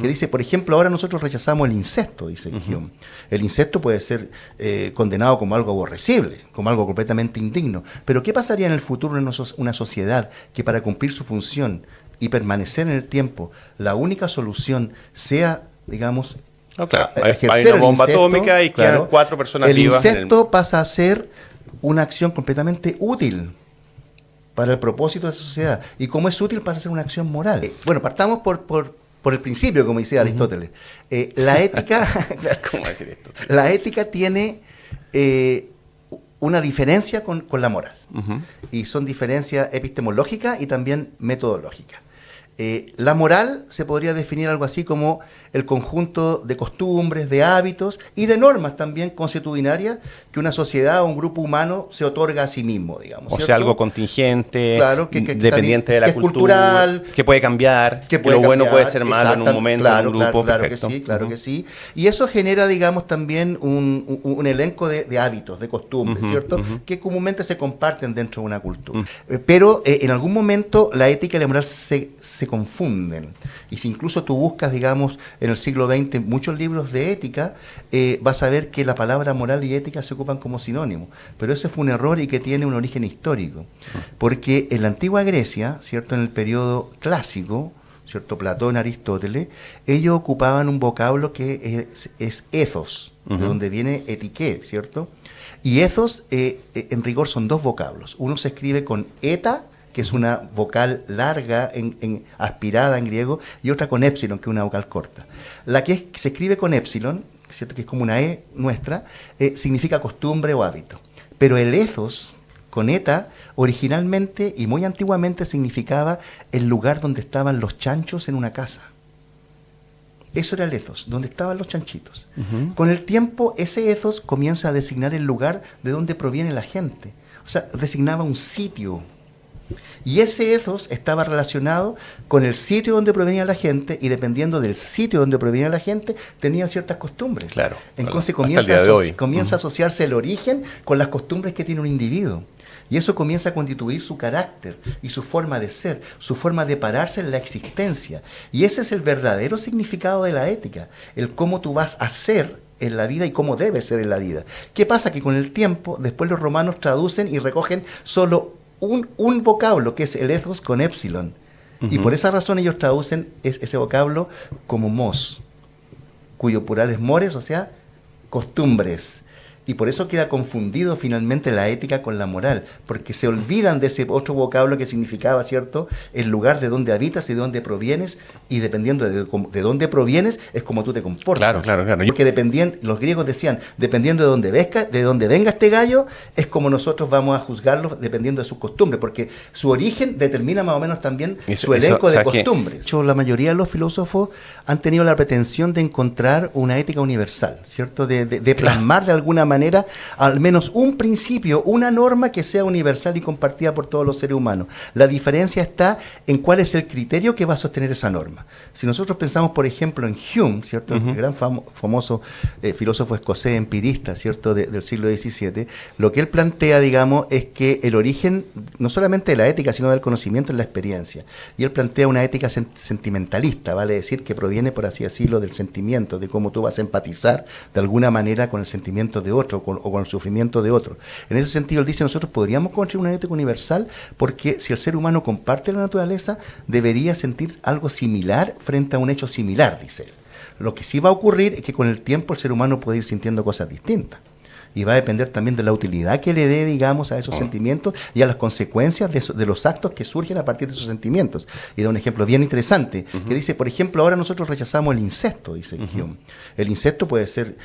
que dice, por ejemplo, ahora nosotros rechazamos el incesto, dice Hume. El incesto puede ser condenado como algo aborrecible, como algo completamente indigno. Pero ¿qué pasaría en el futuro en una sociedad que para cumplir su función y permanecer en el tiempo, la única solución sea, digamos, hay una bomba atómica y quedan 4 personas vivas? El incesto pasa a ser una acción completamente útil para el propósito de esa sociedad. Y como es útil, pasa a ser una acción moral. Bueno, partamos por el principio, como decía Aristóteles. La ética, ¿Cómo decir esto? La ética tiene una diferencia con la moral. Y son diferencias epistemológicas y también metodológicas. La moral se podría definir algo así como el conjunto de costumbres, de hábitos y de normas también consuetudinarias que una sociedad o un grupo humano se otorga a sí mismo, digamos. O sea, algo contingente, claro, dependiente de la cultura, cultural, que puede cambiar, que lo bueno puede ser malo en un momento, en un grupo. Claro que sí, claro que sí. Y eso genera, digamos, también un elenco de hábitos, de costumbres, ¿cierto? Que comúnmente se comparten dentro de una cultura. Pero en algún momento la ética y la moral se confunden. Y si incluso tú buscas, digamos, en el siglo XX muchos libros de ética, vas a ver que la palabra moral y ética se ocupan como sinónimos. Pero ese fue un error y que tiene un origen histórico. Porque en la antigua Grecia, ¿cierto?, en el periodo clásico, ¿cierto?, Platón, Aristóteles, ellos ocupaban un vocablo que es ethos, de donde viene etiqué, ¿cierto? Y ethos, en rigor, son 2 vocablos. Uno se escribe con eta, que es una vocal larga, aspirada en griego, y otra con épsilon, que es una vocal corta. La que se escribe con épsilon, ¿cierto?, que es como una E nuestra, significa costumbre o hábito. Pero el ethos, con eta, originalmente y muy antiguamente significaba el lugar donde estaban los chanchos en una casa. Eso era el ethos, donde estaban los chanchitos. Con el tiempo, ese ethos comienza a designar el lugar de donde proviene la gente. O sea, designaba un sitio. Y ese ethos estaba relacionado con el sitio donde provenía la gente, y dependiendo del sitio donde provenía la gente, tenía ciertas costumbres. Claro. Entonces comienza a asociarse el origen con las costumbres que tiene un individuo. Y eso comienza a constituir su carácter y su forma de ser, su forma de pararse en la existencia. Y ese es el verdadero significado de la ética, el cómo tú vas a ser en la vida y cómo debes ser en la vida. ¿Qué pasa? Que con el tiempo, después los romanos traducen y recogen solo un vocablo, que es el ethos con épsilon. Y por esa razón ellos traducen ese vocablo como mos, cuyo plural es mores, o sea, costumbres. Y por eso queda confundido finalmente la ética con la moral, porque se olvidan de ese otro vocablo que significaba, ¿cierto?, el lugar de donde habitas y de dónde provienes, y dependiendo de dónde provienes es como tú te comportas. Claro. Porque los griegos decían, dependiendo de dónde venga este gallo, es como nosotros vamos a juzgarlo dependiendo de sus costumbres, porque su origen determina más o menos también su elenco de costumbres. De hecho, la mayoría de los filósofos han tenido la pretensión de encontrar una ética universal, ¿cierto?, de plasmar de alguna manera al menos un principio, una norma que sea universal y compartida por todos los seres humanos. La diferencia está en cuál es el criterio que va a sostener esa norma. Si nosotros pensamos, por ejemplo, en Hume, ¿cierto?, el gran famoso filósofo escocés empirista, ¿cierto?, del siglo XVII, lo que él plantea, digamos, es que el origen no solamente de la ética, sino del conocimiento es la experiencia. Y él plantea una ética sentimentalista, vale decir que proviene, por así decirlo, del sentimiento, de cómo tú vas a empatizar de alguna manera con el sentimiento de otro, o con el sufrimiento de otro. En ese sentido, él dice, nosotros podríamos construir una ética universal porque si el ser humano comparte la naturaleza, debería sentir algo similar frente a un hecho similar, dice él. Lo que sí va a ocurrir es que con el tiempo el ser humano puede ir sintiendo cosas distintas. Y va a depender también de la utilidad que le dé, digamos, a esos sentimientos y a las consecuencias de los actos que surgen a partir de esos sentimientos. Y da un ejemplo bien interesante, que dice, por ejemplo, ahora nosotros rechazamos el incesto, dice Hume. El incesto puede ser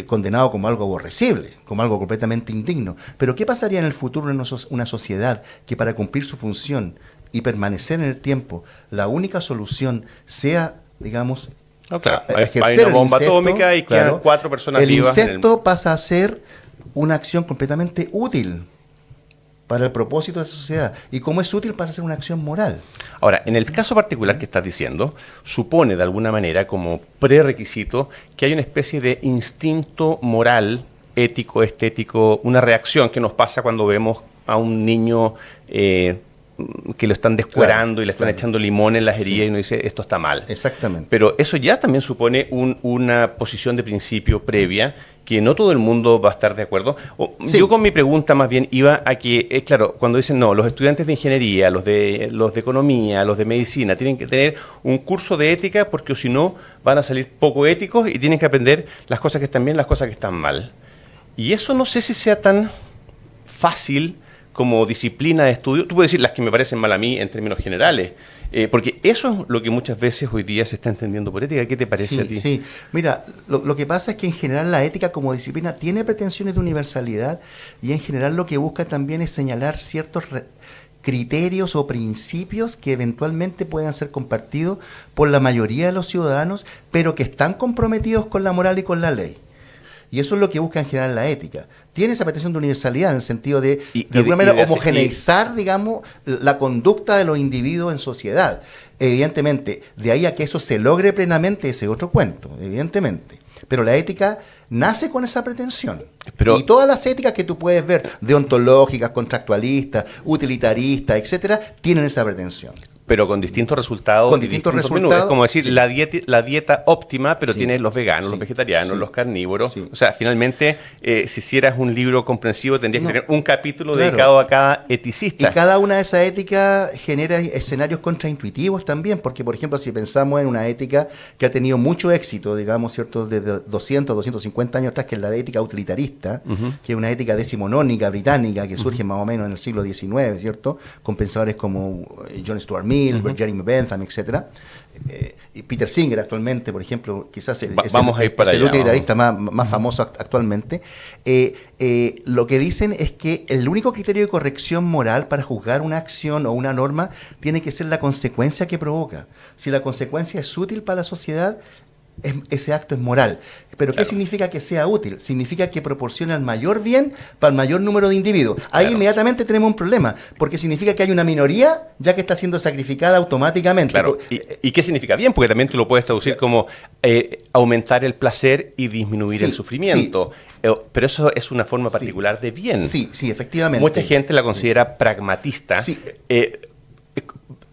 condenado como algo aborrecible, como algo completamente indigno. Pero ¿qué pasaría en el futuro en una sociedad que para cumplir su función y permanecer en el tiempo, la única solución sea, digamos, hay una bomba atómica y quedan 4 personas vivas? El incesto pasa a ser una acción completamente útil para el propósito de esa sociedad. Y como es útil, pasa a ser una acción moral. Ahora, en el caso particular que estás diciendo, supone de alguna manera como prerequisito que hay una especie de instinto moral, ético, estético, una reacción que nos pasa cuando vemos a un niño que lo están descuerando y le están echando limón en las heridas y uno dice, esto está mal. Exactamente. Pero eso ya también supone una posición de principio previa que no todo el mundo va a estar de acuerdo. Yo con mi pregunta más bien iba a que, claro, cuando dicen, no, los estudiantes de ingeniería, los de economía, los de medicina, tienen que tener un curso de ética porque si no van a salir poco éticos y tienen que aprender las cosas que están bien, las cosas que están mal. Y eso no sé si sea tan fácil como disciplina de estudio. Tú puedes decir las que me parecen mal a mí en términos generales, porque eso es lo que muchas veces hoy día se está entendiendo por ética. ¿Qué te parece a ti? Sí, mira, lo que pasa es que en general la ética como disciplina tiene pretensiones de universalidad y en general lo que busca también es señalar ciertos criterios o principios que eventualmente puedan ser compartidos por la mayoría de los ciudadanos, pero que están comprometidos con la moral y con la ley. Y eso es lo que busca en general la ética. Tiene esa pretensión de universalidad en el sentido de alguna manera, homogeneizar, digamos, la conducta de los individuos en sociedad. Evidentemente, de ahí a que eso se logre plenamente, ese es otro cuento, evidentemente. Pero la ética nace con esa pretensión. Y todas las éticas que tú puedes ver, deontológicas, contractualistas, utilitaristas, etcétera, tienen esa pretensión. Pero con distintos resultados. Con distintos resultados. Es como decir, la dieta óptima, pero tienes los veganos, los vegetarianos, los carnívoros. O sea, finalmente, si hicieras un libro comprensivo, tendrías que tener un capítulo dedicado a cada eticista. Y cada una de esas éticas genera escenarios contraintuitivos también, porque, por ejemplo, si pensamos en una ética que ha tenido mucho éxito, digamos, ¿cierto?, desde 200, 250 años atrás, que es la ética utilitarista, que es una ética decimonónica británica que surge más o menos en el siglo XIX, ¿cierto?, con pensadores como John Stuart Mill, Jeremy Bentham, etcétera. Y Peter Singer actualmente, por ejemplo, quizás es el utilitarista más famoso actualmente. Lo que dicen es que el único criterio de corrección moral para juzgar una acción o una norma tiene que ser la consecuencia que provoca. Si la consecuencia es útil para la sociedad, ese acto es moral. Pero ¿qué significa que sea útil? Significa que proporciona el mayor bien para el mayor número de individuos. Ahí inmediatamente tenemos un problema, porque significa que hay una minoría ya que está siendo sacrificada automáticamente. Claro. ¿Y qué significa bien? Porque también tú lo puedes traducir como aumentar el placer y disminuir el sufrimiento. Pero eso es una forma particular de bien. Sí, efectivamente. Mucha gente la considera pragmatista.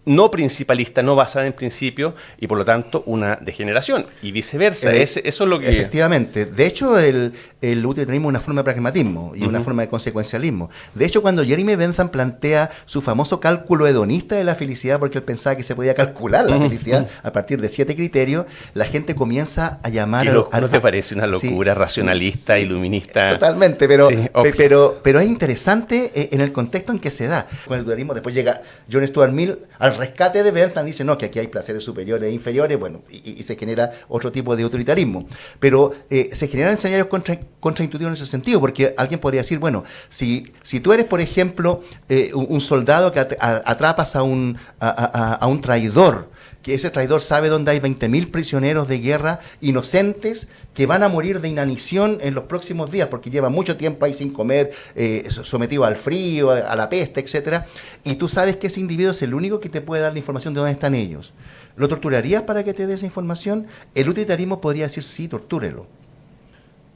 No principalista, no basada en principios y por lo tanto una degeneración y viceversa. Eso es lo que... Efectivamente. De hecho, el utilitarismo es una forma de pragmatismo y una forma de consecuencialismo. De hecho, cuando Jeremy Bentham plantea su famoso cálculo hedonista de la felicidad, porque él pensaba que se podía calcular la felicidad a partir de 7 criterios, la gente comienza a llamar... ¿No te parece una locura racionalista, iluminista? Totalmente, pero es interesante en el contexto en que se da. Con el utilitarismo después llega John Stuart Mill al rescate de Bentham, dice no, que aquí hay placeres superiores e inferiores, bueno, y se genera otro tipo de utilitarismo. Pero se generan escenarios contraintuitivos en ese sentido, porque alguien podría decir, bueno, si tú eres, por ejemplo, un soldado que atrapas a un traidor, que ese traidor sabe dónde hay 20.000 prisioneros de guerra inocentes que van a morir de inanición en los próximos días porque llevan mucho tiempo ahí sin comer, sometido al frío, a la peste, etcétera, y tú sabes que ese individuo es el único que te puede dar la información de dónde están ellos. ¿Lo torturarías para que te dé esa información? El utilitarismo podría decir sí, tortúrelo.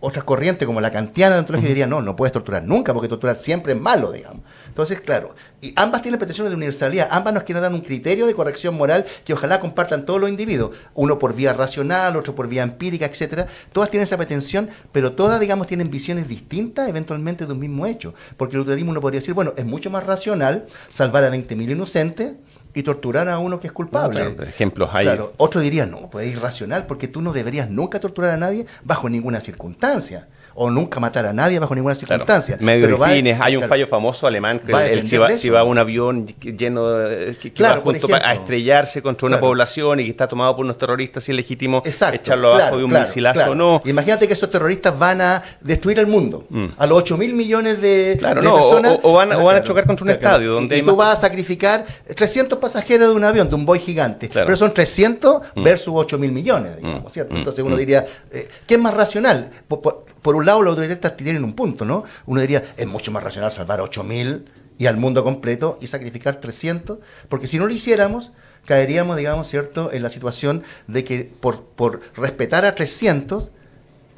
Otras corrientes como la kantiana dentro de la que diría no puedes torturar nunca porque torturar siempre es malo, digamos. Entonces, claro, y ambas tienen pretensiones de universalidad, ambas nos quieren dar un criterio de corrección moral que ojalá compartan todos los individuos, uno por vía racional, otro por vía empírica, etcétera. Todas tienen esa pretensión, pero todas, digamos, tienen visiones distintas eventualmente de un mismo hecho, porque el utilitarismo uno podría decir, bueno, es mucho más racional salvar a 20.000 inocentes y torturar a uno que es culpable. No, claro, ejemplos hay. Claro, otro diría, no, pues es irracional porque tú no deberías nunca torturar a nadie bajo ninguna circunstancia. O nunca matar a nadie bajo ninguna circunstancia. Claro, medio de fines. Hay un fallo famoso alemán que si va a un avión lleno de, que va junto a estrellarse contra una población y que está tomado por unos terroristas, si es legítimo echarlo abajo de un misilazo o no. Imagínate que esos terroristas van a destruir el mundo. A los 8.000 millones de personas. O van a chocar contra un estadio. Donde y tú vas a sacrificar 300 pasajeros de un avión, de un Boeing gigante. Claro. Pero son 300 versus 8.000 millones, digamos, ¿cierto? Entonces uno diría, ¿qué es más racional? Por un lado, los utilitaristas tienen un punto, ¿no? Uno diría, es mucho más racional salvar a 8.000 y al mundo completo y sacrificar 300, porque si no lo hiciéramos, caeríamos, digamos, ¿cierto?, en la situación de que por respetar a 300,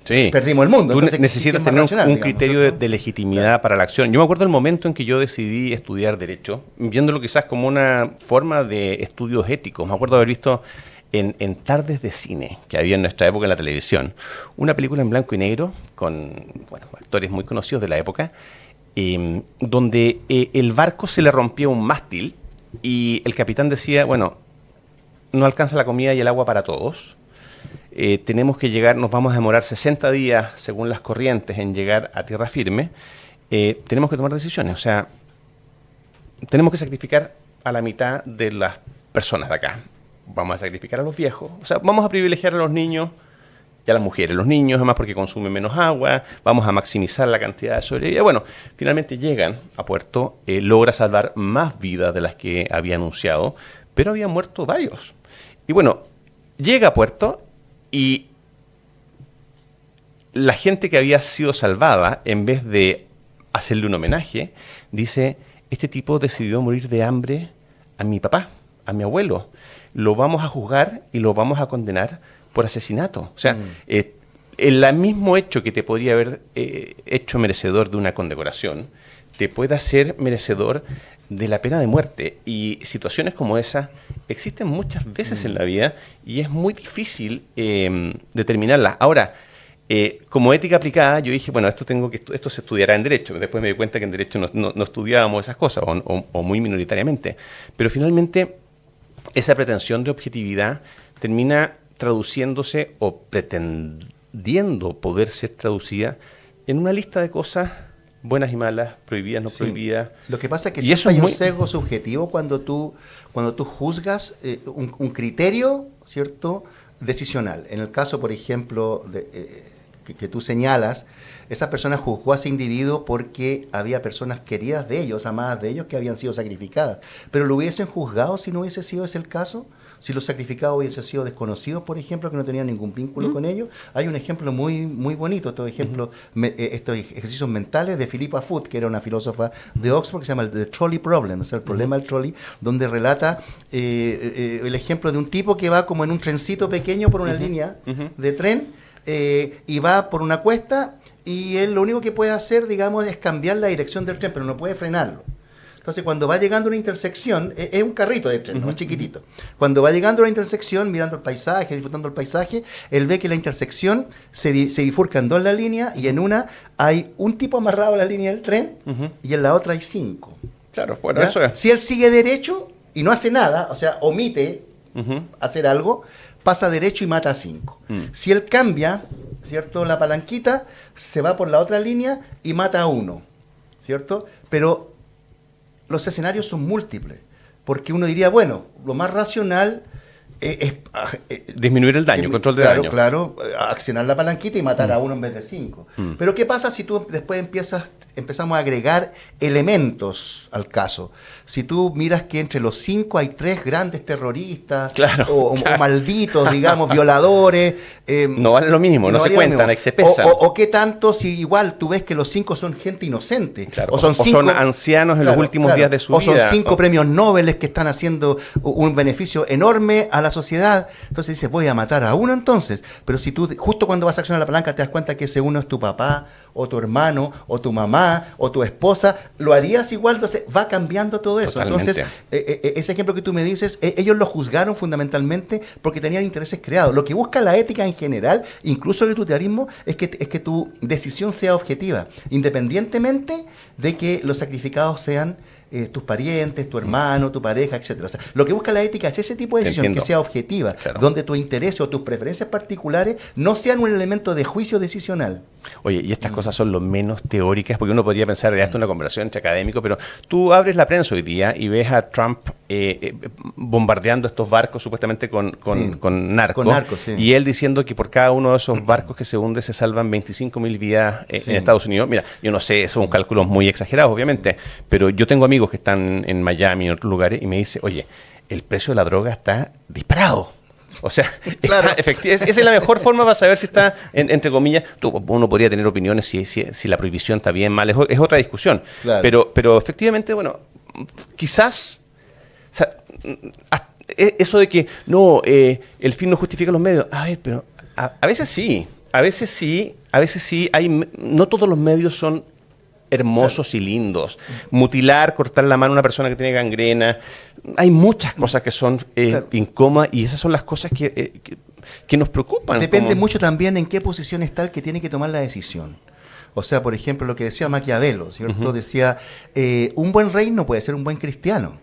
perdimos el mundo. Tú entonces, necesitas tener un criterio de legitimidad para la acción. Yo me acuerdo del momento en que yo decidí estudiar Derecho, viéndolo quizás como una forma de estudios éticos. Me acuerdo haber visto en tardes de cine, que había en nuestra época en la televisión, una película en blanco y negro con actores muy conocidos de la época, donde el barco se le rompía un mástil y el capitán decía, bueno, no alcanza la comida y el agua para todos, tenemos que llegar, nos vamos a demorar 60 días, según las corrientes, en llegar a tierra firme, tenemos que tomar decisiones, o sea, tenemos que sacrificar a la mitad de las personas de acá. Vamos a sacrificar a los viejos, o sea, vamos a privilegiar a los niños y a las mujeres. Los niños, además, porque consumen menos agua, vamos a maximizar la cantidad de sobrevida. Bueno, finalmente llegan a puerto, logra salvar más vidas de las que había anunciado, pero habían muerto varios. Y bueno, llega a puerto y la gente que había sido salvada, en vez de hacerle un homenaje, dice, este tipo decidió morir de hambre a mi papá, a mi abuelo. Lo vamos a juzgar y lo vamos a condenar por asesinato. O sea, el mismo hecho que te podría haber hecho merecedor de una condecoración, te puede hacer merecedor de la pena de muerte. Y situaciones como esa existen muchas veces en la vida y es muy difícil determinarlas. Ahora, como ética aplicada, yo dije, bueno, esto se estudiará en Derecho. Después me di cuenta que en Derecho no estudiábamos esas cosas, o muy minoritariamente. Pero finalmente, esa pretensión de objetividad termina traduciéndose o pretendiendo poder ser traducida en una lista de cosas buenas y malas, prohibidas, no prohibidas. Lo que pasa es que siempre hay un sesgo subjetivo cuando tú juzgas un criterio, ¿cierto?, decisional. En el caso, por ejemplo, que tú señalas, esa persona juzgó a ese individuo porque había personas queridas de ellos, amadas de ellos, que habían sido sacrificadas. Pero lo hubiesen juzgado si no hubiese sido ese el caso, si los sacrificados hubiesen sido desconocidos, por ejemplo, que no tenían ningún vínculo con ellos. Hay un ejemplo muy, muy bonito, estos ejercicios mentales de Philippa Foot, que era una filósofa de Oxford, que se llama The Trolley Problem, o sea, el problema del trolley, donde relata el ejemplo de un tipo que va como en un trencito pequeño por una línea de tren, y va por una cuesta, y él lo único que puede hacer, digamos, es cambiar la dirección del tren, pero no puede frenarlo. Entonces, cuando va llegando a una intersección, es un carrito de tren, ¿no? Chiquitito. Cuando va llegando a la intersección, mirando el paisaje, disfrutando el paisaje, él ve que la intersección se bifurca en dos la línea, y en una hay un tipo amarrado a la línea del tren, y en la otra hay 5. Claro, bueno, eso es. Si él sigue derecho y no hace nada, o sea, omite hacer algo, pasa derecho y mata a 5. Si él cambia, ¿cierto?, la palanquita, se va por la otra línea y mata a 1, ¿cierto? Pero los escenarios son múltiples, porque uno diría, bueno, lo más racional es disminuir el daño, control de daño. Claro, accionar la palanquita y matar a 1 en vez de 5. Pero ¿qué pasa si tú después empezamos a agregar elementos al caso? Si tú miras que entre los 5 hay 3 grandes terroristas, o malditos, digamos, violadores. No vale lo mismo, no se cuentan, se pesan. O qué tanto si igual tú ves que los 5 son gente inocente. Claro, o son ancianos en los últimos días de su vida. O son 5 premios Nobel que están haciendo un beneficio enorme a la sociedad. Entonces dices, voy a matar a 1 entonces. Pero si tú, justo cuando vas a accionar la palanca, te das cuenta que ese 1 es tu papá, o tu hermano, o tu mamá, o tu esposa, lo harías igual. Entonces va cambiando todo eso. Totalmente. Entonces, ese ejemplo que tú me dices, ellos lo juzgaron fundamentalmente porque tenían intereses creados. Lo que busca la ética en general, incluso el utilitarismo, es que tu decisión sea objetiva, independientemente de que los sacrificados sean tus parientes, tu hermano, tu pareja, etcétera. O sea, lo que busca la ética es ese tipo de decisión que sea objetiva, donde tu interés o tus preferencias particulares no sean un elemento de juicio decisional. Oye, y estas cosas son lo menos teóricas, porque uno podría pensar, ya esto es una conversación entre académicos, pero tú abres la prensa hoy día y ves a Trump bombardeando estos barcos supuestamente con narcos, sí. Y él diciendo que por cada uno de esos barcos que se hunde se salvan 25.000 vidas en Estados Unidos. Mira, yo no sé, esos son cálculos muy exagerados, obviamente, pero yo tengo amigos que están en Miami y en otros lugares y me dicen, oye, el precio de la droga está disparado. O sea, claro. Esa es la mejor forma para saber si está, entre comillas, uno podría tener opiniones si la prohibición está bien, mal, es otra discusión. Claro. Pero efectivamente, bueno, quizás, o sea, eso de que no, el fin no justifica los medios, a ver, pero a veces sí. A veces sí, no todos los medios son hermosos y lindos. Mutilar, cortar la mano a una persona que tiene gangrena, hay muchas cosas que son incómodas y esas son las cosas que nos preocupan. Depende mucho también en qué posición está el que tiene que tomar la decisión. O sea, por ejemplo, lo que decía Maquiavelo, ¿cierto? Decía, un buen rey no puede ser un buen cristiano.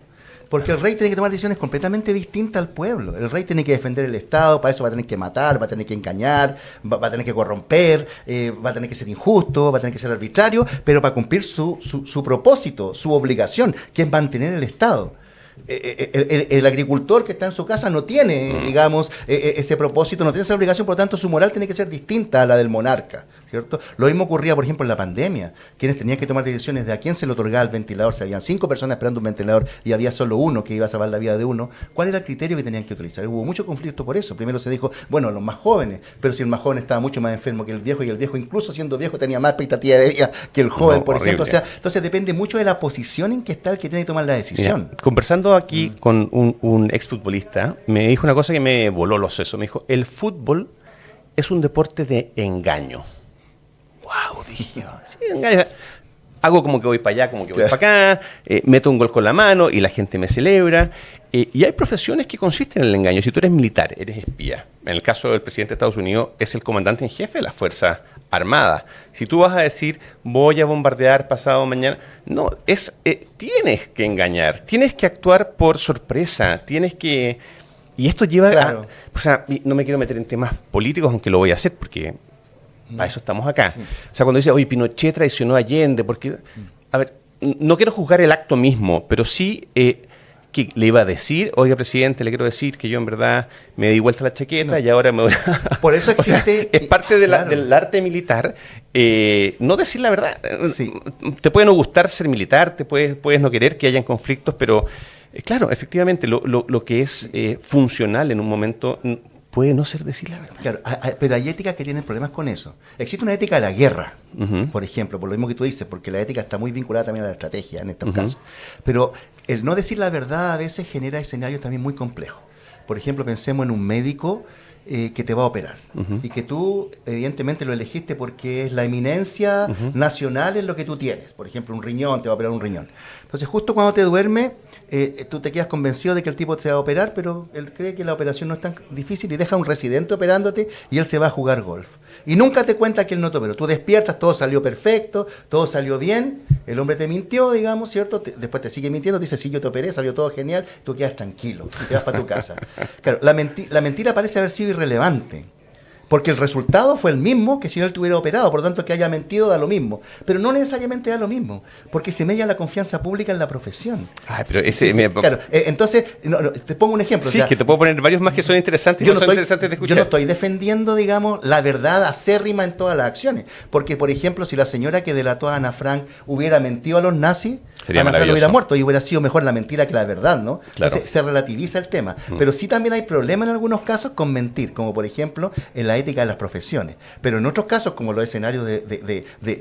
Porque el rey tiene que tomar decisiones completamente distintas al pueblo. El rey tiene que defender el Estado, para eso va a tener que matar, va a tener que engañar, va a tener que corromper, va a tener que ser injusto, va a tener que ser arbitrario, pero para cumplir su propósito, su obligación, que es mantener el Estado. El agricultor que está en su casa no tiene, digamos, ese propósito, no tiene esa obligación, por lo tanto su moral tiene que ser distinta a la del monarca, ¿cierto? Lo mismo ocurría, por ejemplo, en la pandemia, quienes tenían que tomar decisiones de a quién se le otorgaba el ventilador. Si habían 5 personas esperando un ventilador y había solo uno que iba a salvar la vida de uno, ¿cuál era el criterio que tenían que utilizar? Hubo mucho conflicto por eso. Primero se dijo, bueno, los más jóvenes, pero si el más joven estaba mucho más enfermo que el viejo, y el viejo, incluso siendo viejo, tenía más expectativa de vida que el joven, por ejemplo. O sea, entonces depende mucho de la posición en que está el que tiene que tomar la decisión. Mira, conversando aquí con un exfutbolista, me dijo una cosa que me voló los sesos. Me dijo, el fútbol es un deporte de engaño. ¡Wow! Dije, sí, engaño. Hago como que voy para allá, como que voy para acá, meto un gol con la mano y la gente me celebra. Y hay profesiones que consisten en el engaño. Si tú eres militar, eres espía. En el caso del presidente de Estados Unidos, es el comandante en jefe de las Fuerzas Armadas. Si tú vas a decir, voy a bombardear pasado mañana, no, tienes que engañar, tienes que actuar por sorpresa, tienes que... Y esto lleva a... O sea, no me quiero meter en temas políticos, aunque lo voy a hacer, porque para eso estamos acá. Sí. O sea, cuando dice, oye, Pinochet traicionó a Allende, porque... A ver, no quiero juzgar el acto mismo, pero sí... que le iba a decir, oiga, presidente, le quiero decir que yo en verdad me di vuelta la chaqueta y ahora me voy a... Por eso existe... O sea, es parte de del arte militar no decir la verdad. Sí. Te puede no gustar ser militar, puedes no querer que hayan conflictos, pero claro, efectivamente, lo que es funcional en un momento puede no ser decir la verdad. Claro, pero hay éticas que tienen problemas con eso. Existe una ética de la guerra, por ejemplo, por lo mismo que tú dices, porque la ética está muy vinculada también a la estrategia en estos casos. Pero el no decir la verdad a veces genera escenarios también muy complejos. Por ejemplo, pensemos en un médico que te va a operar y que tú evidentemente lo elegiste porque es la eminencia nacional en lo que tú tienes. Por ejemplo, un riñón, te va a operar un riñón. Entonces, justo cuando te duermes, tú te quedas convencido de que el tipo te va a operar, pero él cree que la operación no es tan difícil y deja a un residente operándote y él se va a jugar golf. Y nunca te cuenta que él no te operó. Tú despiertas, todo salió perfecto, todo salió bien, el hombre te mintió, digamos, ¿cierto? Después te sigue mintiendo, te dice, sí, yo te operé, salió todo genial, tú quedas tranquilo y te vas para tu casa. Claro, la mentira parece haber sido irrelevante, porque el resultado fue el mismo que si él te hubiera operado, por lo tanto que haya mentido da lo mismo, pero no necesariamente da lo mismo, porque se mella la confianza pública en la profesión. Pero claro, entonces, te pongo un ejemplo. Sí, o sea, que te puedo poner varios más que son interesantes y no son interesantes de escuchar. Yo no estoy defendiendo, digamos, la verdad acérrima en todas las acciones, porque, por ejemplo, si la señora que delató a Ana Frank hubiera mentido a los nazis, Ana Frank hubiera muerto y hubiera sido mejor la mentira que la verdad, ¿no? Claro. Entonces, se relativiza el tema. Pero sí también hay problemas en algunos casos con mentir, como por ejemplo en la ética de las profesiones. Pero en otros casos, como los escenarios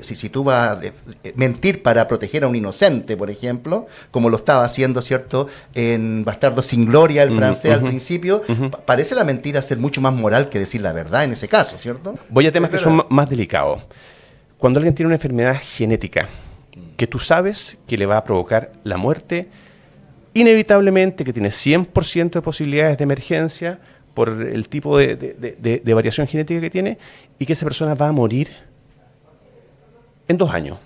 si tú vas a mentir para proteger a un inocente, por ejemplo, como lo estaba haciendo, ¿cierto?, en Bastardo sin Gloria, el francés al principio, parece la mentira ser mucho más moral que decir la verdad en ese caso, ¿cierto? Voy a temas que son más delicados. Cuando alguien tiene una enfermedad genética, que tú sabes que le va a provocar la muerte, inevitablemente, que tiene 100% de posibilidades de emergencia por el tipo de variación genética que tiene, y que esa persona va a morir en 2 años.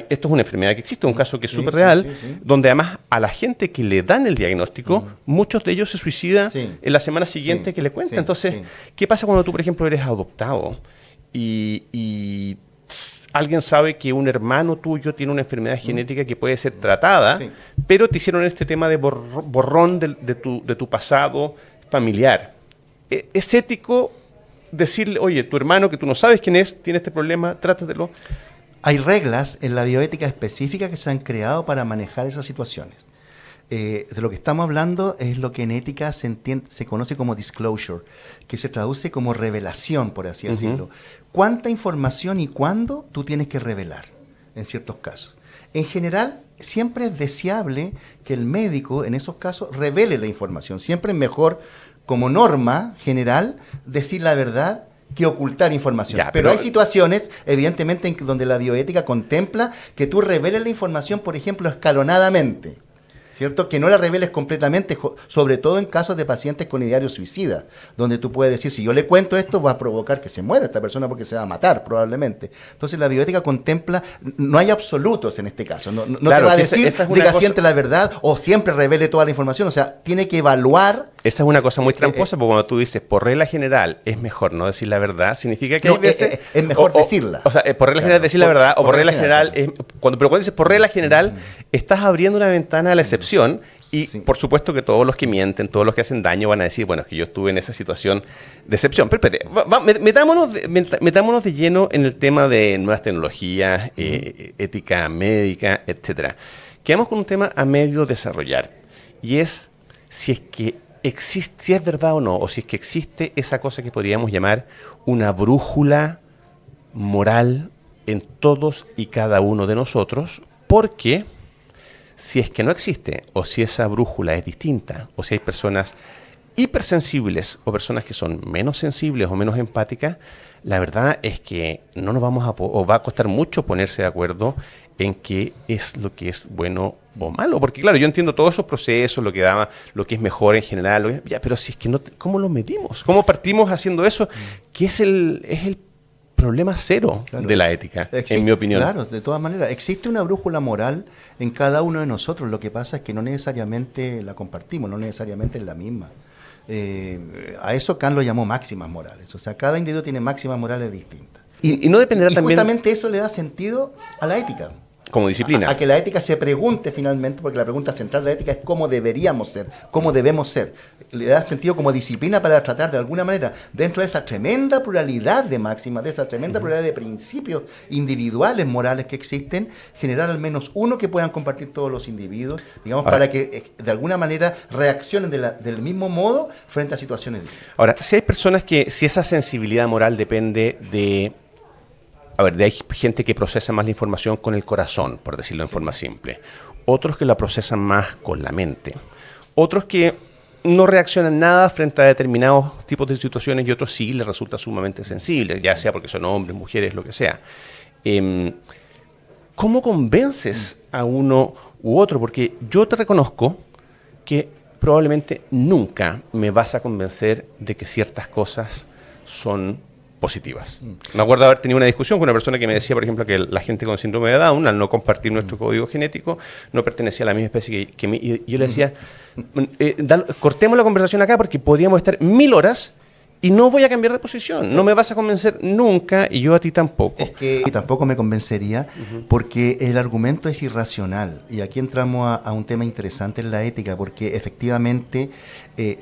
Esto es una enfermedad que existe, un caso que es súper real, donde además a la gente que le dan el diagnóstico, muchos de ellos se suicidan en la semana siguiente que le cuentan. Entonces, ¿qué pasa cuando tú, por ejemplo, eres adoptado y alguien sabe que un hermano tuyo tiene una enfermedad genética que puede ser tratada, pero te hicieron este tema de borrón de tu pasado familiar? ¿Es ético decirle, oye, tu hermano que tú no sabes quién es, tiene este problema, trátatelo? Hay reglas en la bioética específicas que se han creado para manejar esas situaciones. De lo que estamos hablando es lo que en ética se conoce como disclosure, que se traduce como revelación, por así decirlo. ¿Cuánta información y cuándo tú tienes que revelar en ciertos casos? En general, siempre es deseable que el médico en esos casos revele la información. Siempre es mejor, como norma general, decir la verdad que ocultar información. Ya, pero hay situaciones, evidentemente, en donde la bioética contempla que tú reveles la información, por ejemplo, escalonadamente. ¿Cierto? Que no la reveles completamente, sobre todo en casos de pacientes con ideario suicida, donde tú puedes decir, si yo le cuento esto, va a provocar que se muera esta persona porque se va a matar, probablemente. Entonces, la bioética contempla, no hay absolutos en este caso, no claro, te va a decir, diga siempre la verdad o siempre revele toda la información, o sea, tiene que evaluar. Esa es una cosa muy tramposa, porque cuando tú dices, por regla general, es mejor no decir la verdad, significa que hay veces... Es mejor decirla. O sea, por regla general decir la verdad, o por regla general... pero cuando dices por regla general, estás abriendo una ventana a la excepción. Y por supuesto que todos los que mienten, todos los que hacen daño van a decir, bueno, es que yo estuve en esa situación de excepción. Pero espérate, metámonos de lleno en el tema de nuevas tecnologías, ética médica, etcétera. Quedamos con un tema a medio desarrollar, y es si es que existe, si es verdad o no, o si es que existe esa cosa que podríamos llamar una brújula moral en todos y cada uno de nosotros, porque si es que no existe, o si esa brújula es distinta, o si hay personas hipersensibles o personas que son menos sensibles o menos empáticas, la verdad es que no nos vamos o va a costar mucho ponerse de acuerdo en qué es lo que es bueno o malo. Porque claro, yo entiendo todos esos procesos, lo que es mejor en general, pero si es que no, ¿cómo lo medimos? ¿Cómo partimos haciendo eso? ¿Qué es el problema cero de la ética, en mi opinión? Claro, de todas maneras. Existe una brújula moral en cada uno de nosotros. Lo que pasa es que no necesariamente la compartimos, no necesariamente es la misma. A eso Kant lo llamó máximas morales. O sea, cada individuo tiene máximas morales distintas. Y no dependerá también... justamente eso le da sentido a la ética. Como disciplina. A que la ética se pregunte finalmente, porque la pregunta central de la ética es cómo deberíamos ser, cómo debemos ser. Le da sentido como disciplina para tratar de alguna manera, dentro de esa tremenda pluralidad de máximas, de esa tremenda pluralidad de principios individuales morales que existen, generar al menos uno que puedan compartir todos los individuos, digamos, para que de alguna manera reaccionen del mismo modo frente a situaciones distintas. Ahora, si hay personas si esa sensibilidad moral depende de... hay gente que procesa más la información con el corazón, por decirlo en forma simple. Otros que la procesan más con la mente. Otros que no reaccionan nada frente a determinados tipos de situaciones y otros sí les resulta sumamente sensible, ya sea porque son hombres, mujeres, lo que sea. ¿Cómo convences a uno u otro? Porque yo te reconozco que probablemente nunca me vas a convencer de que ciertas cosas son positivas. Me acuerdo haber tenido una discusión con una persona que me decía, por ejemplo, que la gente con síndrome de Down, al no compartir nuestro código genético, no pertenecía a la misma especie que mí. Y yo le decía, cortemos la conversación acá porque podríamos estar 1000 horas y no voy a cambiar de posición. No me vas a convencer nunca y yo a ti tampoco. Es que tampoco me convencería porque el argumento es irracional. Y aquí entramos a un tema interesante en la ética, porque efectivamente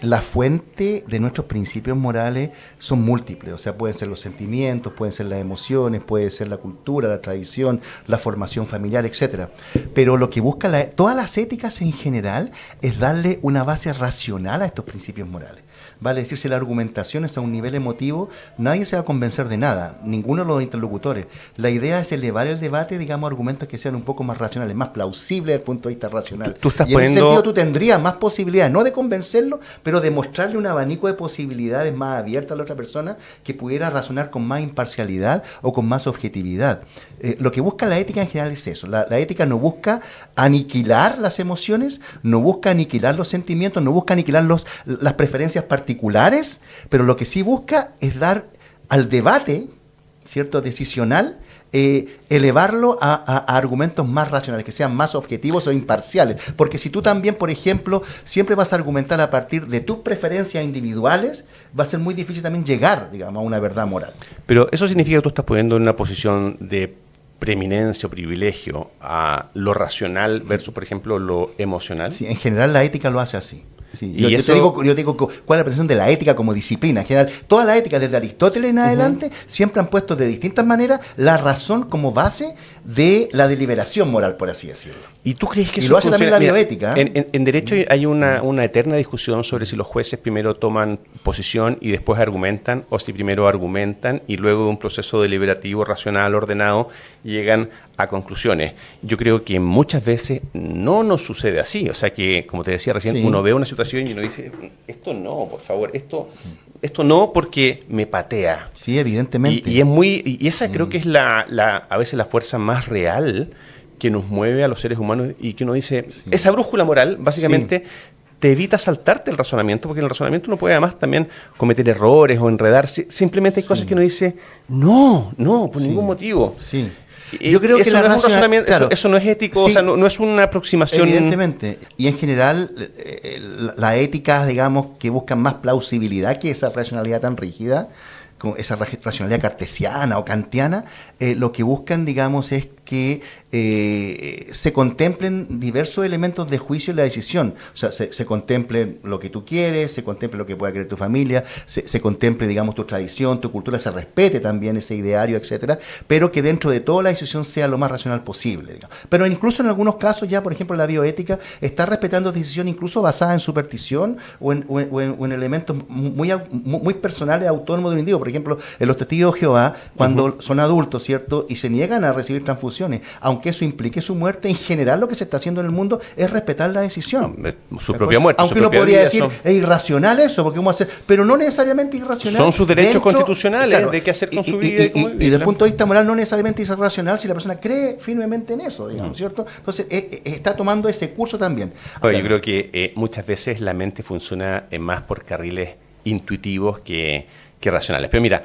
la fuente de nuestros principios morales son múltiples. O sea, pueden ser los sentimientos, pueden ser las emociones, puede ser la cultura, la tradición, la formación familiar, etcétera. Pero lo que busca todas las éticas en general es darle una base racional a estos principios morales. Vale decir, si la argumentación está a un nivel emotivo, nadie se va a convencer de nada, ninguno de los interlocutores. La idea es elevar el debate, digamos, a argumentos que sean un poco más racionales, más plausibles desde el punto de vista racional. Y en ese sentido tú tendrías más posibilidades, no de convencerlo, pero de mostrarle un abanico de posibilidades más abiertas a la otra persona que pudiera razonar con más imparcialidad o con más objetividad. Lo que busca la ética en general es eso. La ética no busca aniquilar las emociones, no busca aniquilar los sentimientos, no busca aniquilar las preferencias particulares, pero lo que sí busca es dar al debate, ¿cierto?, decisional, elevarlo a argumentos más racionales, que sean más objetivos o imparciales. Porque si tú también, por ejemplo, siempre vas a argumentar a partir de tus preferencias individuales, va a ser muy difícil también llegar, digamos, a una verdad moral. Pero eso significa que tú estás poniendo en una posición de preeminencia o privilegio a lo racional versus, por ejemplo, lo emocional. Sí, en general la ética lo hace así. Sí, yo te digo cuál es la percepción de la ética como disciplina. En general, toda la ética, desde Aristóteles en adelante, siempre han puesto de distintas maneras la razón como base de la deliberación moral, por así decirlo. ¿Y tú crees que eso lo hace también la bioética? En derecho hay una eterna discusión sobre si los jueces primero toman posición y después argumentan, o si primero argumentan y luego de un proceso deliberativo, racional, ordenado, llegan a conclusiones. Yo creo que muchas veces no nos sucede así. O sea que, como te decía recién, uno ve una situación y uno dice, esto no, por favor, esto esto no porque me patea. Sí, evidentemente. Y esa creo que es a veces la fuerza más real que nos mueve a los seres humanos y que uno dice, esa brújula moral básicamente te evita saltarte el razonamiento, porque en el razonamiento uno puede además también cometer errores o enredarse. Simplemente hay cosas que uno dice, no, por ningún motivo. Sí. Yo creo que no es un razonamiento, claro, eso no es ético, o sea, no es una aproximación. Evidentemente. Y en general, las éticas, digamos, que buscan más plausibilidad que esa racionalidad tan rígida, como esa racionalidad cartesiana o kantiana, lo que buscan, digamos, es que se contemplen diversos elementos de juicio en la decisión. O sea, se contemple lo que tú quieres, se contemple lo que pueda querer tu familia, se contemple, digamos, tu tradición, tu cultura, se respete también ese ideario, etcétera, pero que dentro de todo la decisión sea lo más racional posible, digamos. Pero incluso en algunos casos ya, por ejemplo, la bioética está respetando decisiones incluso basadas en superstición o en elementos muy personales, autónomos de un individuo. Por ejemplo, en los testigos de Jehová, cuando son adultos, ¿cierto?, y se niegan a recibir transfusiones, aunque eso implique su muerte, en general lo que se está haciendo en el mundo es respetar la decisión. Su propia muerte. Aunque uno podría decir, es irracional eso, porque vamos a hacer, pero no necesariamente irracional. Son sus derechos constitucionales, claro, de qué hacer con su vida. Y desde el punto de vista moral no necesariamente es irracional si la persona cree firmemente en eso, digamos, ¿cierto? Entonces, está tomando ese curso también. Yo creo que muchas veces la mente funciona más por carriles intuitivos que racionales. Pero mira,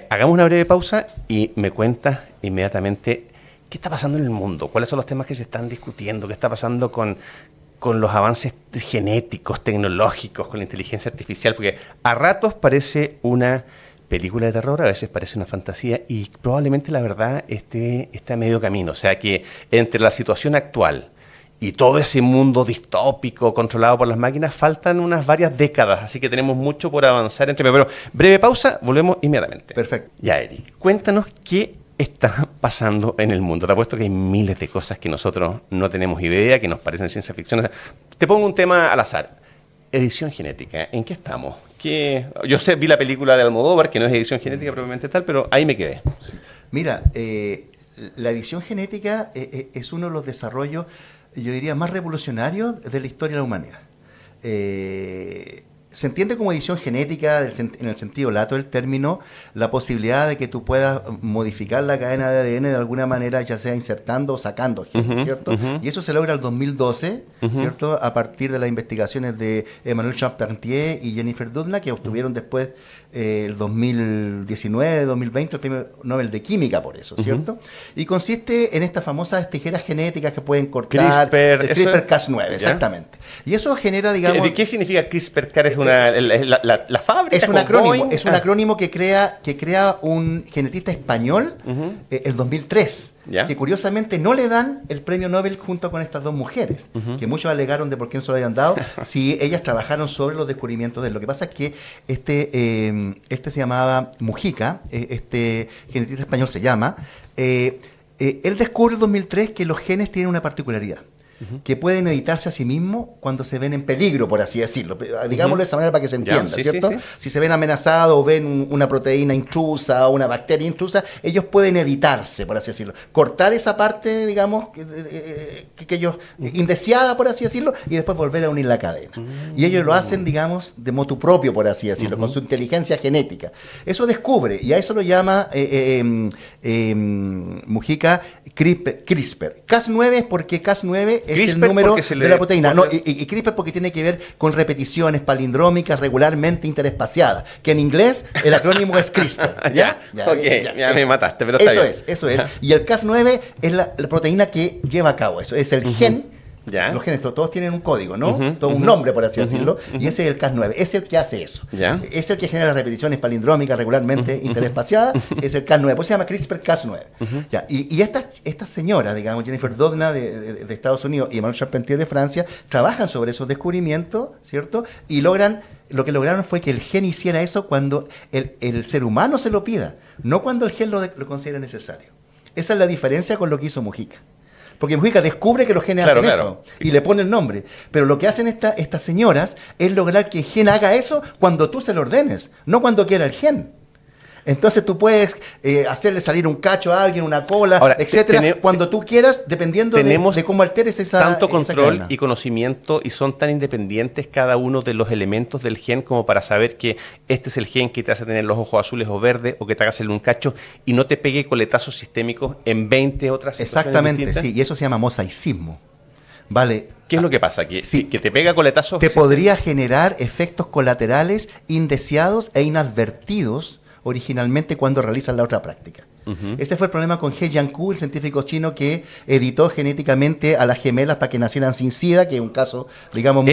hagamos una breve pausa y me cuentas inmediatamente qué está pasando en el mundo, cuáles son los temas que se están discutiendo, qué está pasando con los avances genéticos, tecnológicos, con la inteligencia artificial, porque a ratos parece una película de terror, a veces parece una fantasía y probablemente la verdad esté a medio camino. O sea que entre la situación actual y todo ese mundo distópico controlado por las máquinas, faltan unas varias décadas, así que tenemos mucho por avanzar entre. Pero breve pausa, volvemos inmediatamente. Perfecto. Ya, Eric, cuéntanos qué está pasando en el mundo. Te apuesto que hay miles de cosas que nosotros no tenemos idea, que nos parecen ciencia ficción. O sea, te pongo un tema al azar. Edición genética, ¿en qué estamos? Yo vi la película de Almodóvar, que no es edición genética propiamente tal, pero ahí me quedé. Mira, la edición genética es uno de los desarrollos, yo diría, más revolucionarios de la historia de la humanidad. Se entiende como edición genética, en el sentido lato del término, la posibilidad de que tú puedas modificar la cadena de ADN de alguna manera, ya sea insertando o sacando genes, ¿cierto? Y eso se logra en el 2012, ¿cierto? A partir de las investigaciones de Emmanuel Charpentier y Jennifer Doudna, que obtuvieron después el 2019, 2020, el premio Nobel de Química por eso, ¿cierto? Y consiste en estas famosas tijeras genéticas que pueden cortar... CRISPR-Cas9, exactamente. Y eso genera, digamos... ¿Qué significa CRISPR-Cas? ¿Es la fábrica? Es un acrónimo que crea un genetista español el 2003. ¿Ya? Que curiosamente no le dan el premio Nobel junto con estas dos mujeres, que muchos alegaron de por qué no se lo habían dado, si ellas trabajaron sobre los descubrimientos de él. Lo que pasa es que este se llamaba Mujica, este genetista español se llama, él descubre en el 2003 que los genes tienen una particularidad, que pueden editarse a sí mismos cuando se ven en peligro, por así decirlo. Digámoslo de esa manera para que se entienda, ¿cierto? Sí. Si se ven amenazados o ven una proteína intrusa o una bacteria intrusa, ellos pueden editarse, por así decirlo. Cortar esa parte, digamos, que ellos, indeseada, por así decirlo, y después volver a unir la cadena. Y ellos lo hacen, digamos, de motu propio, por así decirlo, con su inteligencia genética. Eso descubre, y a eso lo llama Mujica CRISPR. Cas9 es porque Cas9 es el número de la proteína. No, y CRISPR porque tiene que ver con repeticiones palindrómicas regularmente interespaciadas, que en inglés el acrónimo es CRISPR. Ya me mataste, pero está bien. Eso es. Y el Cas9 es la proteína que lleva a cabo eso. Es el gen. ¿Ya? Los genes todos tienen un código, ¿no? Todo un nombre, por así decirlo, y ese es el Cas9, es el que hace eso. ¿Ya? Es el que genera las repeticiones palindrómicas regularmente interespaciadas, es el Cas9, pues se llama CRISPR-Cas9. ¿Ya? Y esta señora, digamos, Jennifer Doudna de Estados Unidos y Emmanuel Charpentier de Francia, trabajan sobre esos descubrimientos, ¿cierto? Y lo que lograron fue que el gen hiciera eso cuando el ser humano se lo pida, no cuando el gen lo considera necesario. Esa es la diferencia con lo que hizo Mujica. Porque Mujica descubre que los genes hacen eso y le pone el nombre. Pero lo que hacen estas señoras es lograr que el gen haga eso cuando tú se lo ordenes, no cuando quiera el gen. Entonces tú puedes hacerle salir un cacho a alguien, una cola, ahora, etcétera, cuando tú quieras, dependiendo de cómo alteres esa tanto control cadena. Y conocimiento, y son tan independientes cada uno de los elementos del gen como para saber que este es el gen que te hace tener los ojos azules o verdes, o que te haga hacerle un cacho y no te pegue coletazos sistémicos en 20 otras situaciones Exactamente, distintas. sí, y eso se llama mosaicismo. Vale. ¿Qué es lo que pasa? Que te pega coletazos. Te podría generar efectos colaterales indeseados e inadvertidos originalmente cuando realizas la otra práctica. Ese fue el problema con He Jiankui, el científico chino que editó genéticamente a las gemelas para que nacieran sin SIDA, que es un caso, digamos,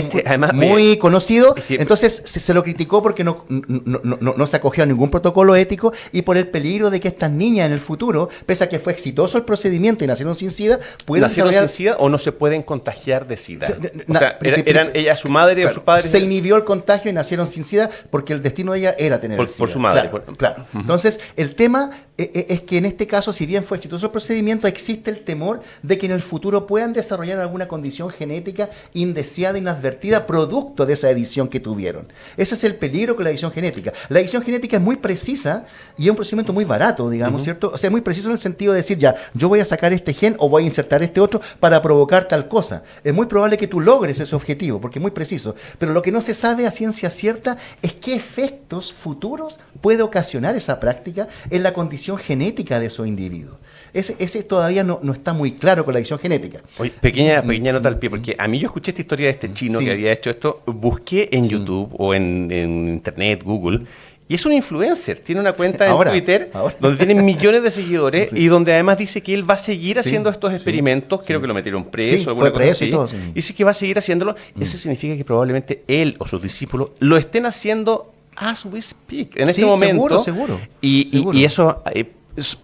muy conocido. Entonces se lo criticó porque no se acogió a ningún protocolo ético y por el peligro de que estas niñas en el futuro, pese a que fue exitoso el procedimiento y nacieron sin SIDA, pueden ¿Nacieron sin SIDA o no se pueden contagiar de SIDA? O sea, ¿eran ella su madre o su padre? Se inhibió el contagio y nacieron sin SIDA porque el destino de ella era tener el SIDA. Por su madre. Claro. Entonces, el tema es que en este caso, si bien fue exitoso el procedimiento, existe el temor de que en el futuro puedan desarrollar alguna condición genética indeseada, inadvertida, producto de esa edición que tuvieron. Ese es el peligro con la edición genética. La edición genética es muy precisa y es un procedimiento muy barato, digamos, ¿cierto? O sea, muy preciso en el sentido de decir, ya, yo voy a sacar este gen o voy a insertar este otro para provocar tal cosa. Es muy probable que tú logres ese objetivo, porque es muy preciso. Pero lo que no se sabe a ciencia cierta es qué efectos futuros puede ocasionar esa práctica en la condición genética de esos individuos. Ese todavía no está muy claro con la edición genética. Oye, pequeña nota al pie, porque a mí yo escuché esta historia de este chino que había hecho esto, busqué en YouTube o en Internet, Google, y es un influencer, tiene una cuenta en Twitter donde tiene millones de seguidores y donde además dice que él va a seguir haciendo estos experimentos, creo que lo metieron preso, alguna cosa así, y todo, dice que va a seguir haciéndolo. Eso significa que probablemente él o sus discípulos lo estén haciendo as we speak, en este momento. Seguro. Y eso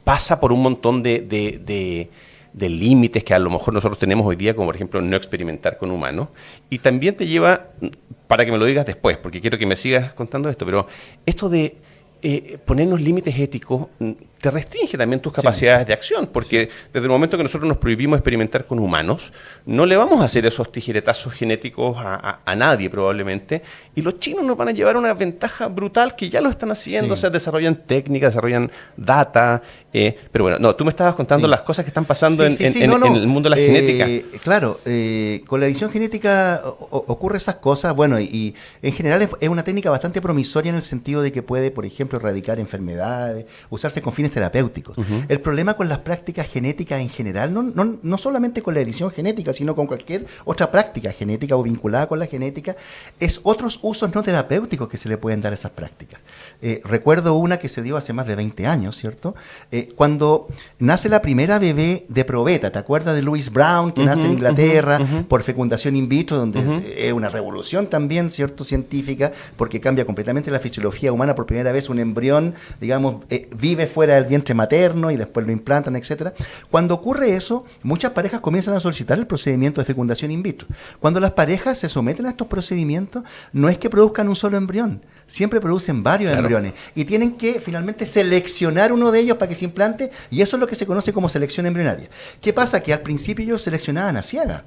pasa por un montón de límites que a lo mejor nosotros tenemos hoy día, como por ejemplo no experimentar con humanos. Y también te lleva, para que me lo digas después, porque quiero que me sigas contando esto, pero esto de ponernos límites éticos te restringe también tus capacidades de acción, porque desde el momento que nosotros nos prohibimos experimentar con humanos, no le vamos a hacer esos tijeretazos genéticos a nadie probablemente, y los chinos nos van a llevar una ventaja brutal que ya lo están haciendo, o sea, desarrollan técnicas, desarrollan data, pero bueno, no, tú me estabas contando las cosas que están pasando en el mundo de la genética. Claro, con la edición genética ocurre esas cosas, bueno, y en general es una técnica bastante promisoria en el sentido de que puede, por ejemplo, erradicar enfermedades, usarse con fines terapéuticos. El problema con las prácticas genéticas en general, no solamente con la edición genética, sino con cualquier otra práctica genética o vinculada con la genética, es otros usos no terapéuticos que se le pueden dar a esas prácticas. Recuerdo una que se dio hace más de 20 años, ¿cierto? Cuando nace la primera bebé de probeta, ¿te acuerdas de Louise Brown, que nace en Inglaterra por fecundación in vitro, donde es una revolución también, ¿cierto?, científica, porque cambia completamente la fisiología humana. Por primera vez un embrión, digamos, vive fuera del vientre materno y después lo implantan, etcétera. Cuando ocurre eso, muchas parejas comienzan a solicitar el procedimiento de fecundación in vitro. Cuando las parejas se someten a estos procedimientos, no es que produzcan un solo embrión, siempre producen varios embriones y tienen que finalmente seleccionar uno de ellos para que se implante, y eso es lo que se conoce como selección embrionaria. ¿Qué pasa? Que al principio ellos seleccionaban a ciegas.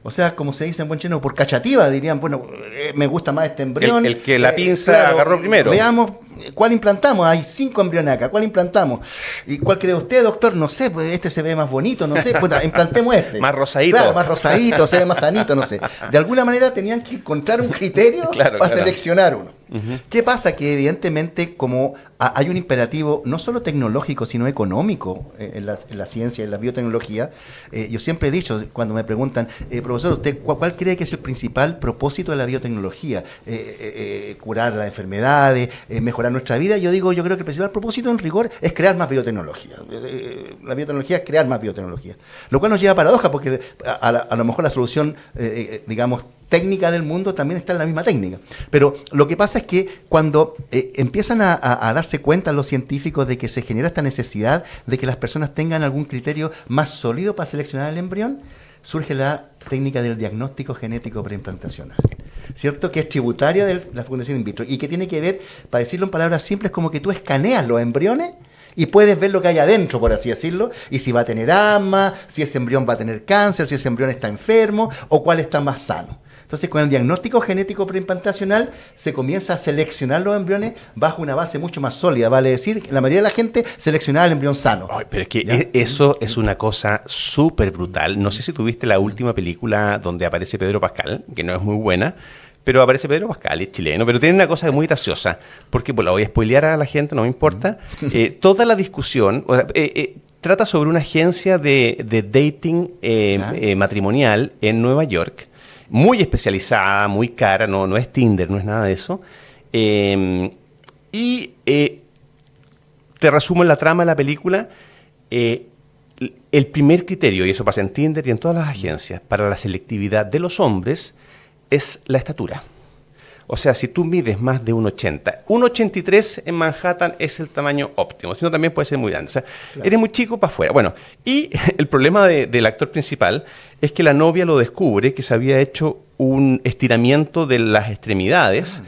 O sea, como se dice en buen chino, por cachativa, dirían, bueno, me gusta más este embrión. El que la pinza agarró primero. Veamos cuál implantamos. Hay 5 embriones acá, ¿cuál implantamos? ¿Y cuál cree usted, doctor? No sé, pues este se ve más bonito, no sé, pues implantemos este. Más rosadito. Claro, más rosadito, se ve más sanito, no sé. De alguna manera tenían que encontrar un criterio para seleccionar uno. ¿Qué pasa? Que evidentemente como hay un imperativo no solo tecnológico, sino económico en la ciencia, en la biotecnología, yo siempre he dicho, cuando me preguntan, profesor, ¿usted cuál cree que es el principal propósito de la biotecnología? Curar las enfermedades, mejorar nuestra vida. Yo digo, yo creo que el principal propósito en rigor es crear más biotecnología. La biotecnología es crear más biotecnología. Lo cual nos lleva a paradoja, porque a lo mejor la solución, digamos, técnica del mundo también está en la misma técnica. Pero lo que pasa es que cuando empiezan a darse cuenta los científicos de que se genera esta necesidad de que las personas tengan algún criterio más sólido para seleccionar el embrión, surge la técnica del diagnóstico genético preimplantacional, ¿cierto? Que es tributaria de la fecundación in vitro y que tiene que ver, para decirlo en palabras simples, como que tú escaneas los embriones y puedes ver lo que hay adentro, por así decirlo, y si va a tener asma, si ese embrión va a tener cáncer, si ese embrión está enfermo o cuál está más sano. Entonces, con el diagnóstico genético preimplantacional se comienza a seleccionar los embriones bajo una base mucho más sólida, vale decir, que la mayoría de la gente seleccionaba el embrión sano. Ay, pero es que eso es una cosa súper brutal. No sé si tuviste la última película donde aparece Pedro Pascal, que no es muy buena, pero aparece Pedro Pascal, es chileno, pero tiene una cosa muy graciosa, porque pues, la voy a spoilear a la gente, no me importa. Toda la discusión trata sobre una agencia de dating matrimonial en Nueva York, muy especializada, muy cara, no es Tinder, no es nada de eso. Te resumo la trama de la película. El primer criterio, y eso pasa en Tinder y en todas las agencias, para la selectividad de los hombres es la estatura. O sea, si tú mides más de 1,80, 1,83 en Manhattan es el tamaño óptimo, sino también puede ser muy grande. O sea, claro, eres muy chico para afuera. Bueno, y el problema del actor principal es que la novia lo descubre que se había hecho un estiramiento de las extremidades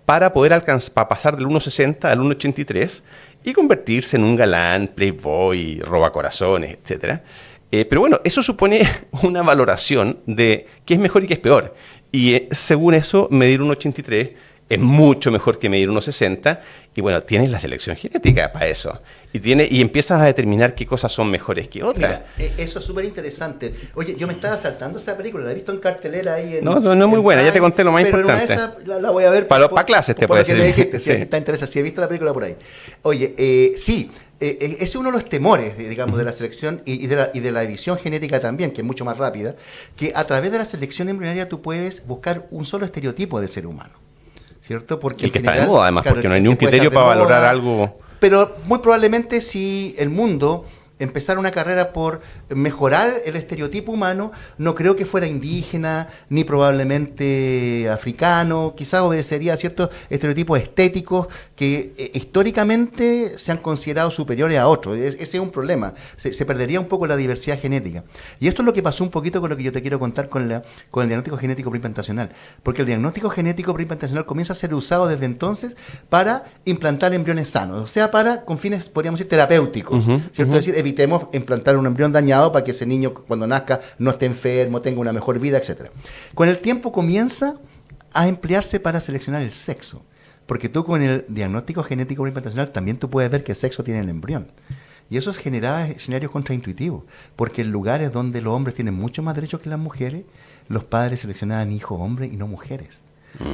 para poder para pasar del 1,60 al 1,83 y convertirse en un galán, playboy, robacorazones, etcétera. Pero bueno, eso supone una valoración de qué es mejor y qué es peor. Y según eso, medir 1,83 es mucho mejor que medir 1,60. Y bueno, tienes la selección genética para eso. Y empiezas a determinar qué cosas son mejores que otras. Mira, eso es súper interesante. Oye, yo me estaba saltando esa película, la he visto en cartelera ahí en... No es muy buena, ya te conté lo más importante. Pero una de esas la voy a ver. Para clases te puede decir. Por lo que me dijiste, sí. Si está interesante, si he visto la película por ahí. Oye, sí... ese es uno de los temores, digamos, de la selección y de la edición genética también, que es mucho más rápida, que a través de la selección embrionaria tú puedes buscar un solo estereotipo de ser humano, ¿cierto? Porque y que está de moda, además, claro, porque no hay ningún criterio para valorar algo. Pero muy probablemente si el mundo empezara una carrera por mejorar el estereotipo humano, no creo que fuera indígena, ni probablemente africano, quizás obedecería a ciertos estereotipos estéticos que históricamente se han considerado superiores a otros. Ese es un problema, se perdería un poco la diversidad genética. Y esto es lo que pasó un poquito con lo que yo te quiero contar con el diagnóstico genético preimplantacional, porque el diagnóstico genético preimplantacional comienza a ser usado desde entonces para implantar embriones sanos, o sea, con fines, podríamos decir, terapéuticos, ¿cierto? Es decir, evitemos implantar un embrión dañado para que ese niño cuando nazca no esté enfermo, tenga una mejor vida, etc. Con el tiempo comienza a emplearse para seleccionar el sexo, porque tú con el diagnóstico genético preimplantacional también tú puedes ver qué sexo tiene el embrión. Y eso generaba escenarios contraintuitivos, porque en lugares donde los hombres tienen mucho más derechos que las mujeres, los padres seleccionaban hijos hombres y no mujeres.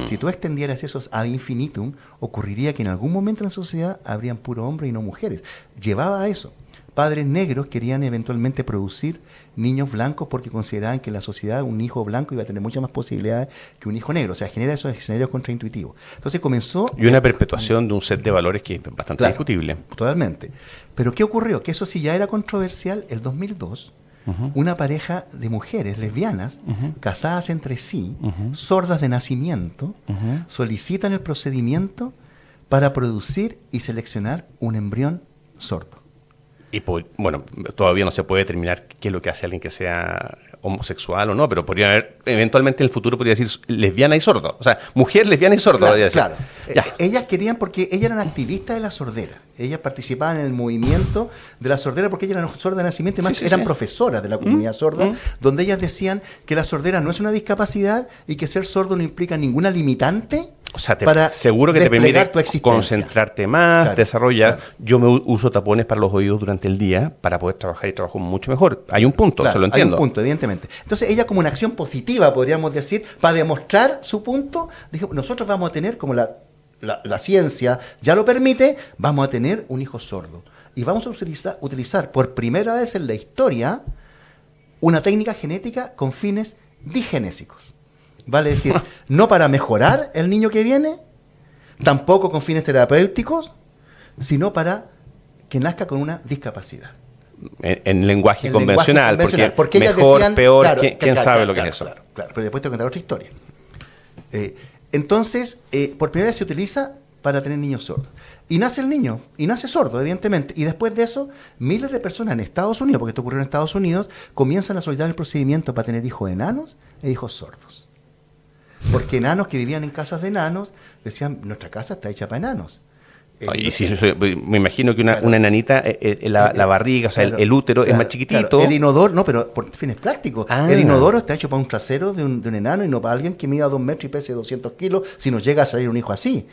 Si tú extendieras esos ad infinitum, ocurriría que en algún momento en la sociedad habrían puro hombres y no mujeres. Llevaba a eso. Padres negros querían eventualmente producir niños blancos porque consideraban que en la sociedad un hijo blanco iba a tener muchas más posibilidades que un hijo negro. O sea, genera esos escenarios contraintuitivos. Entonces comenzó... Y una perpetuación de un set de valores que es bastante discutible. Totalmente. Pero ¿qué ocurrió? Que eso sí ya era controversial el 2002. Una pareja de mujeres lesbianas, casadas entre sí, sordas de nacimiento, solicitan el procedimiento para producir y seleccionar un embrión sordo. Y bueno, todavía no se puede determinar qué es lo que hace alguien que sea homosexual o no, pero podría haber, eventualmente en el futuro podría decir lesbiana y sordo. O sea, mujer, lesbiana y sordo. Claro. Ellas querían, porque ellas eran activistas de la sordera. Ellas participaban en el movimiento de la sordera porque ellas eran sordas de nacimiento y más eran profesoras de la comunidad sorda, donde ellas decían que la sordera no es una discapacidad y que ser sordo no implica ninguna limitante. O sea, seguro que te permite concentrarte más, desarrollar. Claro. Yo me uso tapones para los oídos durante el día para poder trabajar y trabajo mucho mejor. Hay un punto, eso lo entiendo. Hay un punto, evidentemente. Entonces, ella como una acción positiva, podríamos decir, para demostrar su punto, dijo, nosotros vamos a tener, como la ciencia ya lo permite, vamos a tener un hijo sordo. Y vamos a utilizar por primera vez en la historia una técnica genética con fines digenésicos. Vale decir, no para mejorar el niño que viene, tampoco con fines terapéuticos, sino para que nazca con una discapacidad. En lenguaje convencional, porque mejor, decían, peor, ¿quién sabe lo que es eso? Claro, pero después te voy a contar otra historia. Entonces, por primera vez se utiliza para tener niños sordos. Y nace el niño, y nace sordo, evidentemente. Y después de eso, miles de personas en Estados Unidos, porque esto ocurrió en Estados Unidos, comienzan a solicitar el procedimiento para tener hijos enanos e hijos sordos. Porque enanos que vivían en casas de enanos decían, nuestra casa está hecha para enanos. Me imagino que una enanita, la barriga, o sea, el útero es más chiquitito. Claro. El inodoro, no, pero por fines prácticos. El inodoro está hecho para un trasero de un enano y no para alguien que mida 2 metros y pese 200 kilos, si nos llega a salir un hijo así.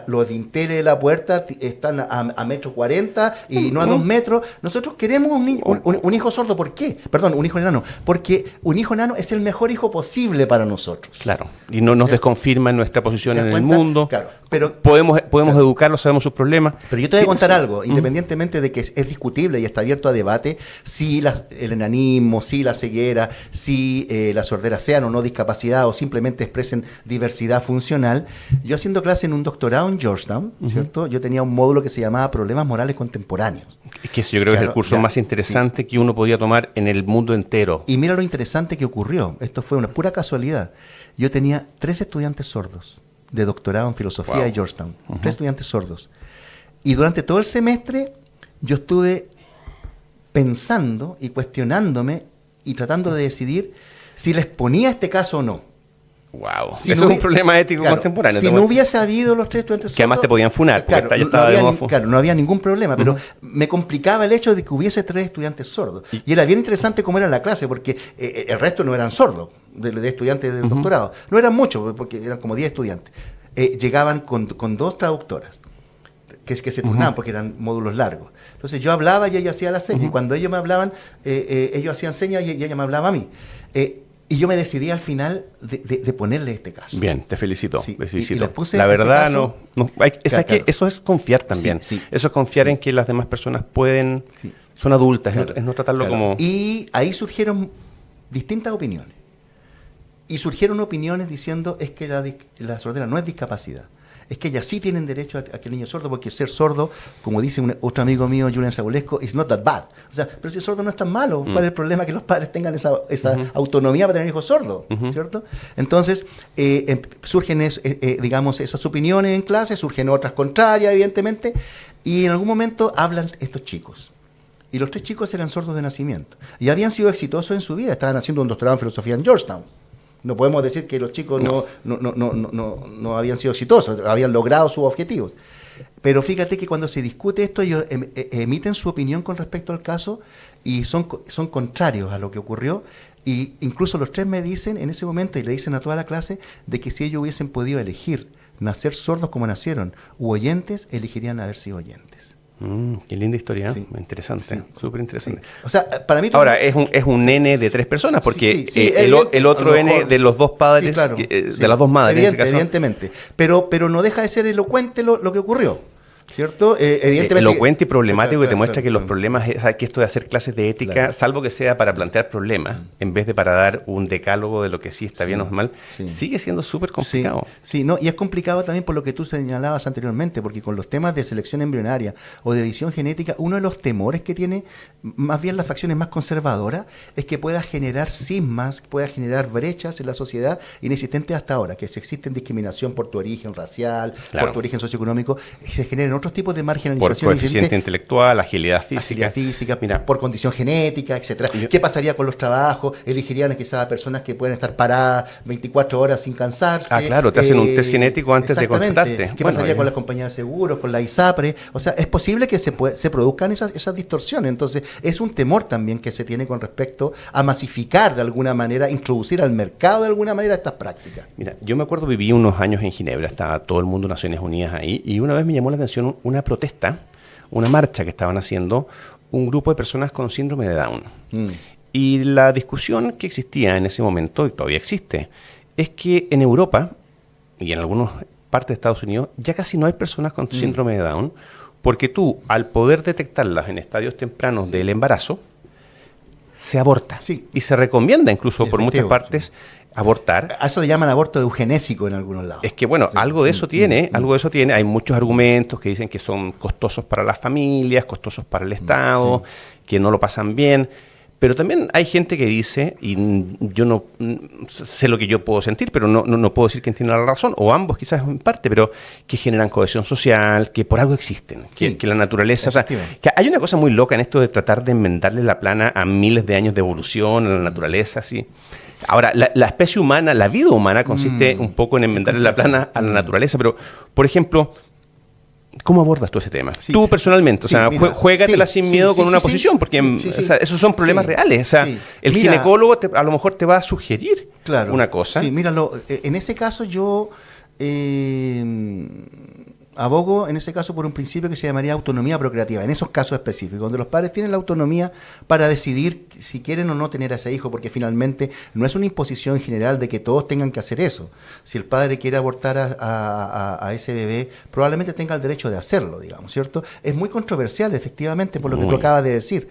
Los dinteles de la puerta están a metro 40 y no a 2 metros. Nosotros queremos un hijo sordo. ¿Por qué? Perdón, un hijo enano. Porque un hijo enano es el mejor hijo posible para nosotros. Claro, y no nos desconfirma en nuestra posición en el mundo. Claro, pero podemos educarlo, sabemos sus problemas. Pero yo te voy a contar algo, independientemente de que es discutible y está abierto a debate, si el enanismo, si la ceguera, si la sordera sean o no discapacidad o simplemente expresen diversidad funcional. Yo haciendo clase en un doctorado en Georgetown, ¿cierto? Yo tenía un módulo que se llamaba Problemas Morales Contemporáneos. Es que yo creo que es el curso más interesante que uno podía tomar en el mundo entero. Y mira lo interesante que ocurrió. Esto fue una pura casualidad. Yo tenía 3 estudiantes sordos de doctorado en filosofía de Georgetown. 3 estudiantes sordos. Y durante todo el semestre yo estuve pensando y cuestionándome y tratando de decidir si les ponía este caso o no. Wow, eso es un problema ético contemporáneo. Si no hubiese habido los 3 estudiantes sordos, que además te podían funar, porque no había ningún problema, pero me complicaba el hecho de que hubiese 3 estudiantes sordos. Y era bien interesante cómo era la clase, porque el resto no eran sordos, de estudiantes del doctorado. No eran muchos, porque eran como 10 estudiantes. Llegaban con 2 traductoras, que se turnaban porque eran módulos largos. Entonces yo hablaba y ella hacía las señas, y cuando ellos me hablaban, ellos hacían señas y ella me hablaba a mí. Y yo me decidí al final de ponerle este caso. Bien, te felicito. Sí, te felicito. Y le puse la verdad, este caso, que eso es confiar también. Sí, eso es confiar en que las demás personas pueden, son adultas, es no tratarlo como... Y ahí surgieron distintas opiniones. Y surgieron opiniones diciendo es que la sordera no es discapacidad. Es que ellas sí tienen derecho a que el niño es sordo, porque ser sordo, como dice otro amigo mío, Julian Sabulesco, is not that bad. O sea, pero si el sordo no es tan malo, ¿cuál es el problema? Que los padres tengan esa autonomía para tener hijos sordos, ¿cierto? Entonces, surgen, digamos, esas opiniones en clase, surgen otras contrarias, evidentemente, y en algún momento hablan estos chicos. Y los 3 chicos eran sordos de nacimiento. Y habían sido exitosos en su vida, estaban haciendo un doctorado en filosofía en Georgetown. No podemos decir que los chicos no habían sido exitosos, habían logrado sus objetivos. Pero fíjate que cuando se discute esto, ellos emiten su opinión con respecto al caso y son contrarios a lo que ocurrió. Y incluso los 3 me dicen en ese momento, y le dicen a toda la clase, de que si ellos hubiesen podido elegir nacer sordos como nacieron u oyentes, elegirían haber sido oyentes. Qué linda historia, interesante, súper interesante. Sí. O sea, para mí... Ahora, es un nene de 3 personas, porque el otro nene de los 2 padres, de las 2 madres, en ese caso. Evidentemente, pero no deja de ser elocuente lo que ocurrió. ¿Cierto? Evidentemente. Elocuente y problemático, que te muestra que los problemas, que esto de hacer clases de ética, salvo que sea para plantear problemas, en vez de para dar un decálogo de lo que sí está bien o mal, sigue siendo súper complicado. Sí, no, y es complicado también por lo que tú señalabas anteriormente, porque con los temas de selección embrionaria o de edición genética, uno de los temores que tiene más bien las facciones más conservadoras es que pueda generar cismas, pueda generar brechas en la sociedad inexistentes hasta ahora, que si existe discriminación por tu origen racial, por tu origen socioeconómico, se generen otros tipos de marginalización. Por coeficiente intelectual, agilidad física. Mira, por condición genética, etcétera. ¿Qué pasaría con los trabajos? Elegirían quizás a personas que pueden estar paradas 24 horas sin cansarse. Claro, te hacen un test genético antes de contratarte. ¿Qué pasaría con las compañías de seguros, con la ISAPRE? O sea, es posible que se produzcan esas distorsiones. Entonces, es un temor también que se tiene con respecto a masificar de alguna manera, introducir al mercado de alguna manera estas prácticas. Mira, yo me acuerdo, viví unos años en Ginebra, estaba todo el mundo Naciones Unidas ahí, y una vez me llamó la atención una protesta, una marcha que estaban haciendo un grupo de personas con síndrome de Down. Y la discusión que existía en ese momento, y todavía existe, es que en Europa y en algunas partes de Estados Unidos ya casi no hay personas con síndrome de Down, porque tú, al poder detectarlas en estadios tempranos del embarazo, se aborta. Y se recomienda incluso por muchas partes abortar. A eso le llaman aborto eugenésico en algunos lados. Es que, bueno, algo de eso tiene, algo de eso tiene. Hay muchos argumentos que dicen que son costosos para las familias, costosos para el Estado, que no lo pasan bien. Pero también hay gente que dice, y yo no sé lo que yo puedo sentir, pero no puedo decir quién tiene la razón, o ambos quizás en parte, pero que generan cohesión social, que por algo existen, que la naturaleza... O sea, que hay una cosa muy loca en esto de tratar de enmendarle la plana a miles de años de evolución, a la naturaleza, así. Ahora, la especie humana, la vida humana consiste un poco en enmendarle la plana a la naturaleza, pero, por ejemplo, ¿Cómo abordas tú ese tema? Sí. Tú personalmente, o sea, juégatela sin miedo con una posición, porque o sea, esos son problemas reales. O sea, el ginecólogo a lo mejor te va a sugerir una cosa. Sí, míralo, en ese caso yo abogo en ese caso por un principio que se llamaría autonomía procreativa, en esos casos específicos, donde los padres tienen la autonomía para decidir si quieren o no tener a ese hijo, porque finalmente no es una imposición general de que todos tengan que hacer eso. Si el padre quiere abortar a ese bebé, probablemente tenga el derecho de hacerlo, digamos, ¿cierto? Es muy controversial, efectivamente, por lo que tú acabas de decir.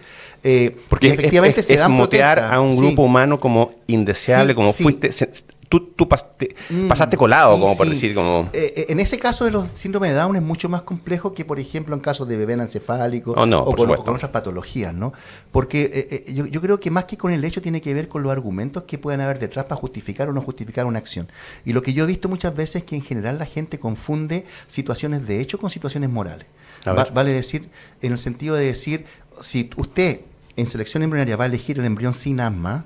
Porque efectivamente se dan motear a un grupo humano como indeseable, como fuiste... Tú pasaste colado, como por decir. Como... en ese caso de los síndromes de Down es mucho más complejo que, por ejemplo, en casos de bebé anencefálico o con otras patologías, ¿no? Porque yo creo que más que con el hecho tiene que ver con los argumentos que puedan haber detrás para justificar o no justificar una acción. Y lo que yo he visto muchas veces es que en general la gente confunde situaciones de hecho con situaciones morales. Vale decir, en el sentido de decir, si usted en selección embrionaria va a elegir el embrión sin asma,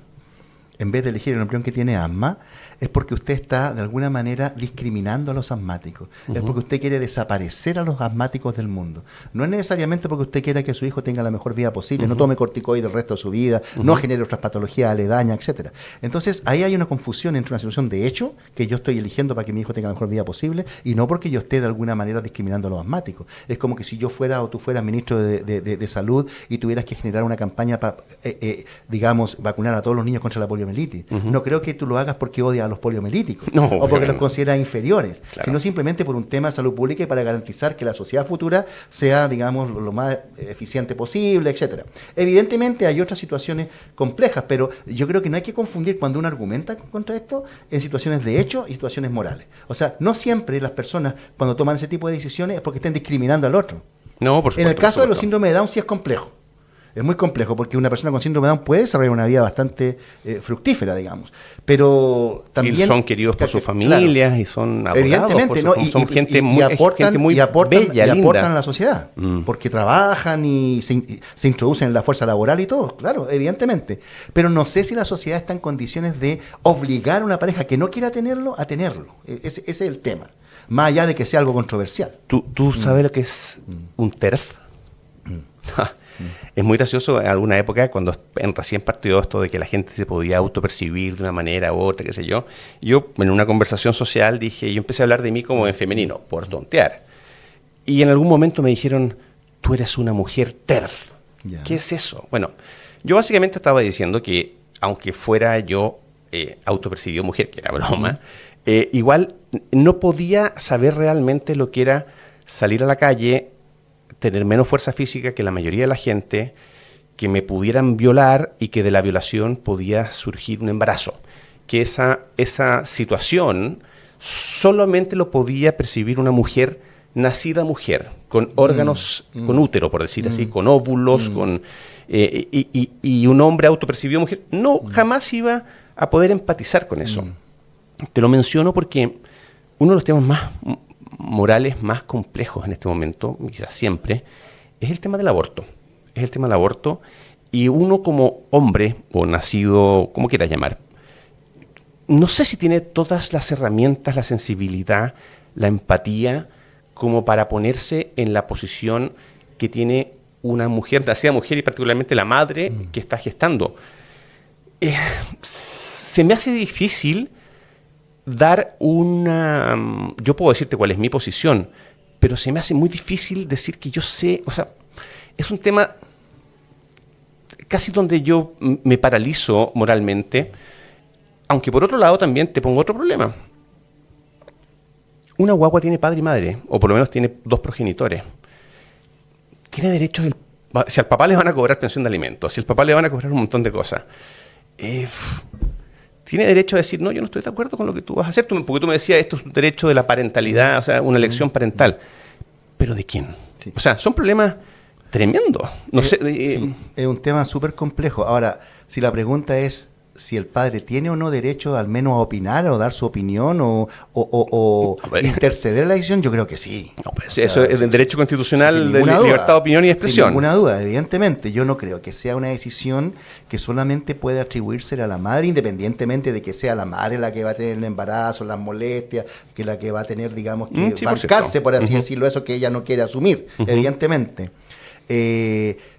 en vez de elegir el embrión que tiene asma, es porque usted está de alguna manera discriminando a los asmáticos. Es porque usted quiere desaparecer a los asmáticos del mundo. No es necesariamente porque usted quiera que su hijo tenga la mejor vida posible, no tome corticoides el resto de su vida, no genere otras patologías aledañas, etcétera. Entonces, ahí hay una confusión entre una situación de hecho, que yo estoy eligiendo para que mi hijo tenga la mejor vida posible, y no porque yo esté de alguna manera discriminando a los asmáticos. Es como que si yo fuera o tú fueras ministro de salud y tuvieras que generar una campaña para, digamos, vacunar a todos los niños contra la poliomielitis. No creo que tú lo hagas porque odias a los poliomelíticos o porque los consideras inferiores, sino simplemente por un tema de salud pública y para garantizar que la sociedad futura sea, digamos, lo más eficiente posible, etcétera. Evidentemente hay otras situaciones complejas, pero yo creo que no hay que confundir cuando uno argumenta contra esto en situaciones de hecho y situaciones morales. O sea, no siempre las personas cuando toman ese tipo de decisiones es porque estén discriminando al otro. No, por supuesto. En el caso de los síndromes de Down sí es complejo. Es muy complejo porque una persona con síndrome de Down puede desarrollar una vida bastante fructífera, digamos. Pero también... Y son queridos por sus familias y son adorados. Evidentemente, ¿no? Son gente muy bella, linda. Aportan a la sociedad. Porque trabajan y se introducen en la fuerza laboral y todo, claro, evidentemente. Pero no sé si la sociedad está en condiciones de obligar a una pareja que no quiera tenerlo a tenerlo. Ese es el tema. Más allá de que sea algo controversial. ¿Tú sabes lo que es un TERF? Es muy gracioso en alguna época cuando recién partió esto de que la gente se podía autopercibir de una manera u otra, qué sé yo. Yo en una conversación social yo empecé a hablar de mí como en femenino, por tontear. Y en algún momento me dijeron, tú eres una mujer TERF. Yeah. ¿Qué es eso? Bueno, yo básicamente estaba diciendo que aunque fuera yo autopercibido mujer, que era broma, igual no podía saber realmente lo que era salir a la calle, tener menos fuerza física que la mayoría de la gente, que me pudieran violar y que de la violación podía surgir un embarazo. Que esa situación solamente lo podía percibir una mujer nacida mujer, con órganos, con útero, por decir así, con óvulos, y un hombre autopercibido mujer. No, jamás iba a poder empatizar con eso. Te lo menciono porque uno de los temas más morales más complejos en este momento, quizás siempre, es el tema del aborto. Es el tema del aborto y uno como hombre, o nacido, como quieras llamar, no sé si tiene todas las herramientas, la sensibilidad, la empatía, como para ponerse en la posición que tiene una mujer, nacida mujer y particularmente la madre que está gestando. Se me hace difícil dar yo puedo decirte cuál es mi posición, pero se me hace muy difícil decir que yo sé, o sea, es un tema casi donde yo me paralizo moralmente, aunque por otro lado también te pongo otro problema. Una guagua tiene padre y madre, o por lo menos tiene dos progenitores. Tiene derecho, si al papá le van a cobrar pensión de alimentos, si al papá le van a cobrar un montón de cosas, tiene derecho a decir, no, yo no estoy de acuerdo con lo que tú vas a hacer, porque tú me decías, esto es un derecho de la parentalidad, o sea, una elección parental. ¿Pero de quién? Sí. O sea, son problemas tremendos. No sé, sí, es un tema súper complejo. Ahora, si la pregunta es, si el padre tiene o no derecho al menos a opinar o dar su opinión o interceder en la decisión, yo creo que sí. No, pues eso es el derecho constitucional de libertad de opinión y expresión. Sin ninguna duda, evidentemente. Yo no creo que sea una decisión que solamente puede atribuirse a la madre, independientemente de que sea la madre la que va a tener el embarazo, las molestias, que la que va a tener, digamos, que bancarse, por así decirlo, eso que ella no quiere asumir, evidentemente.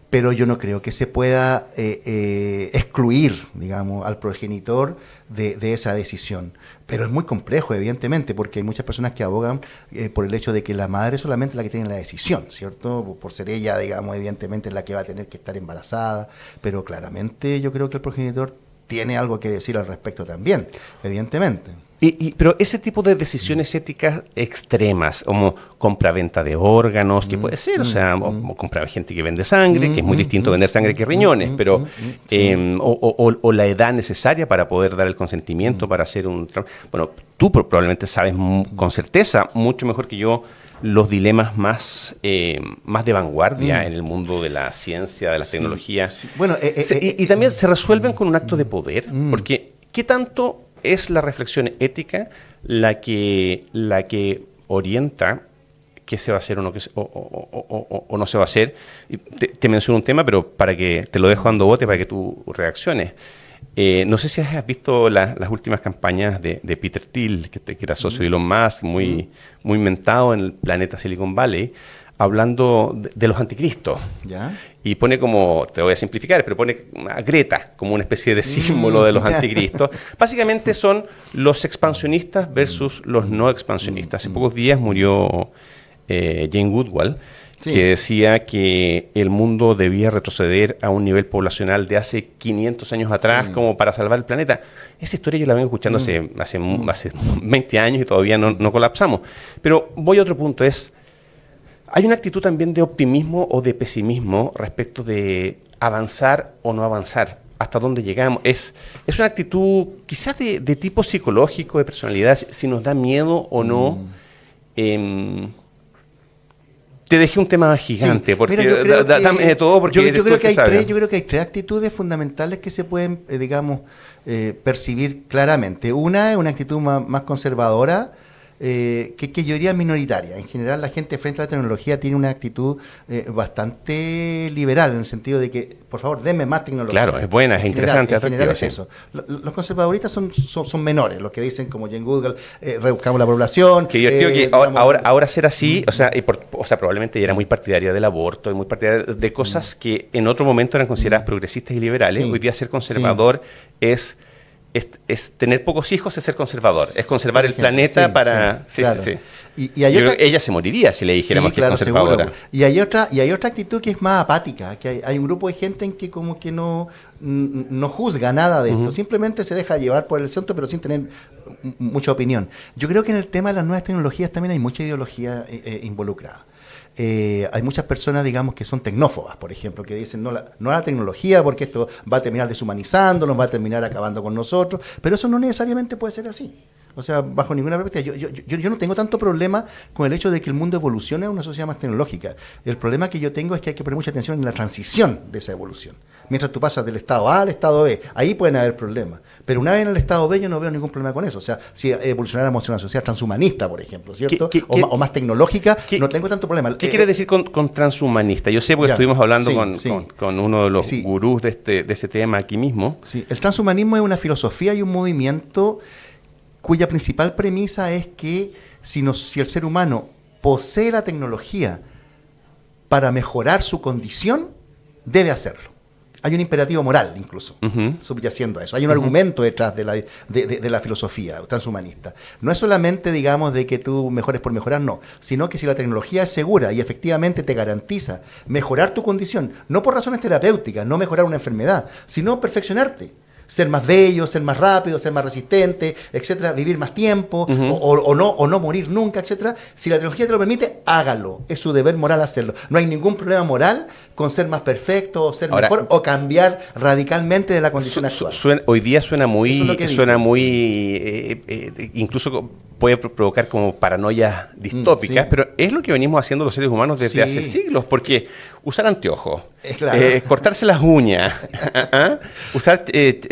Pero yo no creo que se pueda excluir, digamos, al progenitor de esa decisión. Pero es muy complejo, evidentemente, porque hay muchas personas que abogan por el hecho de que la madre es solamente la que tiene la decisión, ¿cierto? Por ser ella, digamos, evidentemente la que va a tener que estar embarazada. Pero claramente yo creo que el progenitor tiene algo que decir al respecto también, evidentemente. Pero ese tipo de decisiones éticas extremas, como compra-venta de órganos, que puede ser, o comprar gente que vende sangre, que es muy distinto vender sangre que riñones, pero o la edad necesaria para poder dar el consentimiento para hacer un... Bueno, tú probablemente sabes con certeza, mucho mejor que yo, los dilemas más de vanguardia en el mundo de la ciencia, de las tecnologías. Sí. Bueno, y también se resuelven con un acto de poder, porque ¿qué tanto es la reflexión ética la que orienta qué se va a hacer o no se va a hacer? Te menciono un tema, pero para que te lo dejo dando bote para que tú reacciones. No sé si has visto las últimas campañas de Peter Thiel, que era socio de Elon Musk, muy inventado en el planeta Silicon Valley, hablando de los anticristos. ¿Ya? Y pone como, te voy a simplificar, pero pone a Greta como una especie de símbolo de los anticristos. Básicamente son los expansionistas versus los no expansionistas. Hace pocos días murió Jane Goodall, que decía que el mundo debía retroceder a un nivel poblacional de hace 500 años atrás como para salvar el planeta. Esa historia yo la vengo escuchando hace 20 años y todavía no colapsamos. Pero voy a otro punto, hay una actitud también de optimismo o de pesimismo respecto de avanzar o no avanzar, hasta dónde llegamos. Es una actitud quizás de tipo psicológico, de personalidad, si nos da miedo o no. Te dejé un tema gigante, porque dame de todo, porque yo creo que hay tres actitudes fundamentales que se pueden, percibir claramente. Una es una actitud más conservadora, que yo diría minoritaria. En general, la gente frente a la tecnología tiene una actitud bastante liberal, en el sentido de que, por favor, denme más tecnología. Claro, es buena, es interesante. En general es eso. Los conservadoristas son menores, los que dicen, como Jane Goodall, reducamos la población. Que divertido que ahora ser así, o sea, probablemente ella era muy partidaria del aborto, y muy partidaria de cosas que en otro momento eran consideradas progresistas y liberales. Hoy día ser conservador es tener pocos hijos, es ser conservador, es conservar el planeta para... Sí. Y hay ella se moriría si le dijéramos que es conservadora. Seguro. Y hay otra actitud que es más apática, que hay un grupo de gente en que como que no juzga nada de esto, simplemente se deja llevar por el centro, pero sin tener mucha opinión. Yo creo que en el tema de las nuevas tecnologías también hay mucha ideología involucrada. Hay muchas personas, digamos, que son tecnófobas, por ejemplo, que dicen no a la tecnología porque esto va a terminar deshumanizando, nos va a terminar acabando con nosotros, pero eso no necesariamente puede ser así. O sea, bajo ninguna perspectiva. Yo no tengo tanto problema con el hecho de que el mundo evolucione a una sociedad más tecnológica. El problema que yo tengo es que hay que poner mucha atención en la transición de esa evolución. Mientras tú pasas del estado A al estado B, ahí pueden haber problemas. Pero una vez en el estado B yo no veo ningún problema con eso. O sea, si evolucionáramos a una sociedad transhumanista, por ejemplo, ¿cierto? O más tecnológica, no tengo tanto problema. ¿Qué quiere decir con transhumanista? Yo sé porque estuvimos hablando con uno de los gurús de ese tema aquí mismo. Sí, el transhumanismo es una filosofía y un movimiento cuya principal premisa es que si el ser humano posee la tecnología para mejorar su condición, debe hacerlo. Hay un imperativo moral, incluso, subyaciendo a eso. Hay un argumento detrás de la filosofía transhumanista. No es solamente, digamos, de que tú mejores por mejorar, no, sino que si la tecnología es segura y efectivamente te garantiza mejorar tu condición, no por razones terapéuticas, no mejorar una enfermedad, sino perfeccionarte. Ser más bello, ser más rápido, ser más resistente, etcétera, vivir más tiempo, o no morir nunca, etcétera. Si la tecnología te lo permite, hágalo. Es su deber moral hacerlo. No hay ningún problema moral con ser más perfecto, o ser mejor, o cambiar radicalmente de la condición actual. Hoy día suena muy, incluso puede provocar como paranoias distópicas, pero es lo que venimos haciendo los seres humanos desde hace siglos, porque usar anteojos, Claro. Cortarse las uñas, usar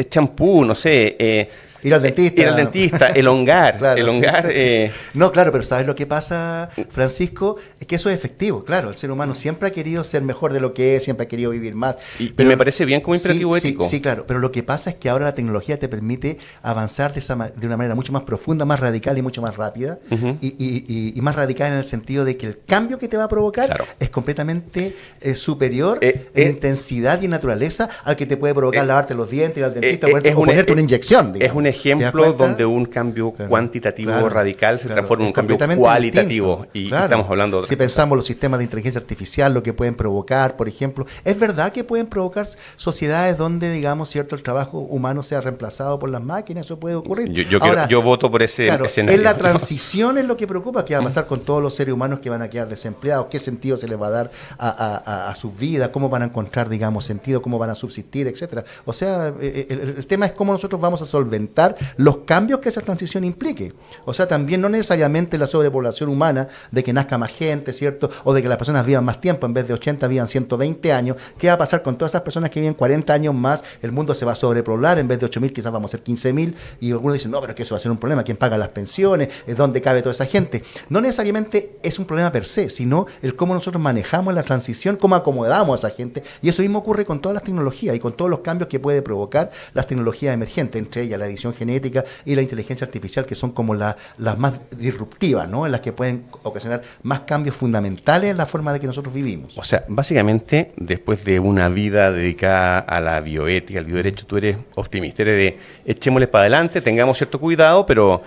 champú, no sé. Ir al dentista, elongar. Claro, elongar sí. No, claro, pero ¿sabes lo que pasa, Francisco? Es que eso es efectivo, claro. El ser humano siempre ha querido ser mejor de lo que es, siempre ha querido vivir más. Pero me parece bien como imperativo ético. Sí, claro, pero lo que pasa es que ahora la tecnología te permite avanzar de una manera mucho más profunda, más radical y mucho más rápida. Y más radical en el sentido de que el cambio que te va a provocar es completamente superior en intensidad y en naturaleza al que te puede provocar lavarte los dientes, ir al dentista o ponerte una inyección, digamos. Es un ejemplo donde un cambio cuantitativo radical se transforma en un cambio cualitativo. Y estamos hablando de si pensamos los sistemas de inteligencia artificial, lo que pueden provocar, por ejemplo, es verdad que pueden provocar sociedades donde, digamos, cierto, el trabajo humano sea reemplazado por las máquinas, eso puede ocurrir. Yo voto por ese escenario. En la transición es lo que preocupa, qué va a pasar con todos los seres humanos que van a quedar desempleados, qué sentido se les va a dar a sus vidas, cómo van a encontrar, digamos, sentido, cómo van a subsistir, etcétera. O sea, el tema es cómo nosotros vamos a solventar los cambios que esa transición implique. O sea, también no necesariamente la sobrepoblación humana de que nazca más gente, ¿cierto? O de que las personas vivan más tiempo, en vez de 80 vivan 120 años. ¿Qué va a pasar con todas esas personas que viven 40 años más? El mundo se va a sobrepoblar, en vez de 8.000 quizás vamos a ser 15.000, y algunos dicen, no, pero es que eso va a ser un problema, ¿quién paga las pensiones? ¿Dónde cabe toda esa gente? No necesariamente es un problema per se, sino el cómo nosotros manejamos la transición, cómo acomodamos a esa gente, y eso mismo ocurre con todas las tecnologías y con todos los cambios que puede provocar las tecnologías emergentes, entre ellas la edición genética y la inteligencia artificial, que son como las más disruptivas, ¿no? En las que pueden ocasionar más cambios fundamentales en la forma de que nosotros vivimos. O sea, básicamente, después de una vida dedicada a la bioética, al bioderecho, tú eres optimista, eres de echémosle para adelante, tengamos cierto cuidado, pero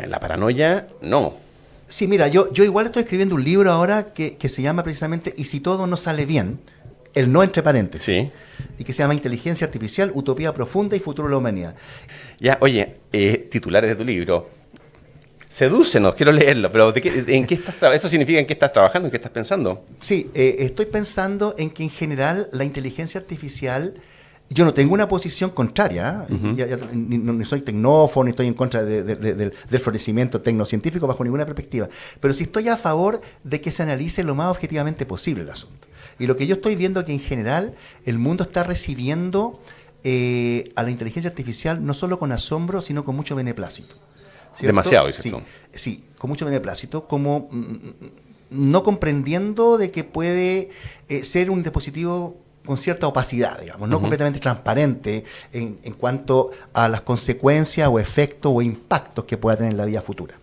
la paranoia, no. Sí, mira, yo igual estoy escribiendo un libro ahora que se llama precisamente ¿Y si todo no sale bien? El no entre paréntesis. Sí. Y que se llama Inteligencia Artificial, Utopía Profunda y Futuro de la Humanidad. Ya, oye, titulares de tu libro. Sedúcenos, quiero leerlo, pero ¿en qué estás ¿eso significa en qué estás trabajando, en qué estás pensando? Sí, estoy pensando en que en general la inteligencia artificial, yo no tengo una posición contraria, ni soy tecnófono, ni estoy en contra del florecimiento tecnocientífico bajo ninguna perspectiva, pero sí estoy a favor de que se analice lo más objetivamente posible el asunto. Y lo que yo estoy viendo es que en general el mundo está recibiendo a la inteligencia artificial no solo con asombro, sino con mucho beneplácito. ¿Cierto? Demasiado, dices tú. Sí, con mucho beneplácito, como no comprendiendo de que puede ser un dispositivo con cierta opacidad, digamos, no completamente transparente en cuanto a las consecuencias o efectos o impactos que pueda tener en la vida futura.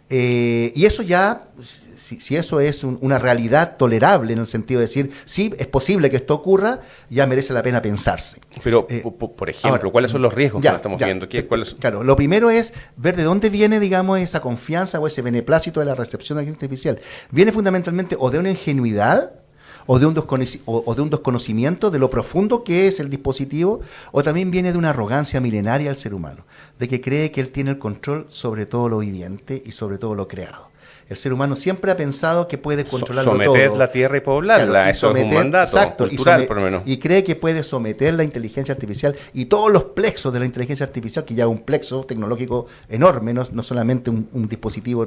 Y eso ya, si eso es una realidad tolerable en el sentido de decir, sí, es posible que esto ocurra, ya merece la pena pensarse. Pero, por ejemplo, ahora, ¿cuáles son los riesgos que estamos viendo? Claro, lo primero es ver de dónde viene, digamos, esa confianza o ese beneplácito de la recepción de la inteligencia artificial. Viene fundamentalmente o de una ingenuidad, o de un desconocimiento de lo profundo que es el dispositivo, o también viene de una arrogancia milenaria al ser humano, de que cree que él tiene el control sobre todo lo viviente y sobre todo lo creado. El ser humano siempre ha pensado que puede controlarlo todo. Someter la tierra y poblarla, claro, eso es un mandato cultural, por lo menos. Y cree que puede someter la inteligencia artificial y todos los plexos de la inteligencia artificial, que ya es un plexo tecnológico enorme, no solamente un dispositivo,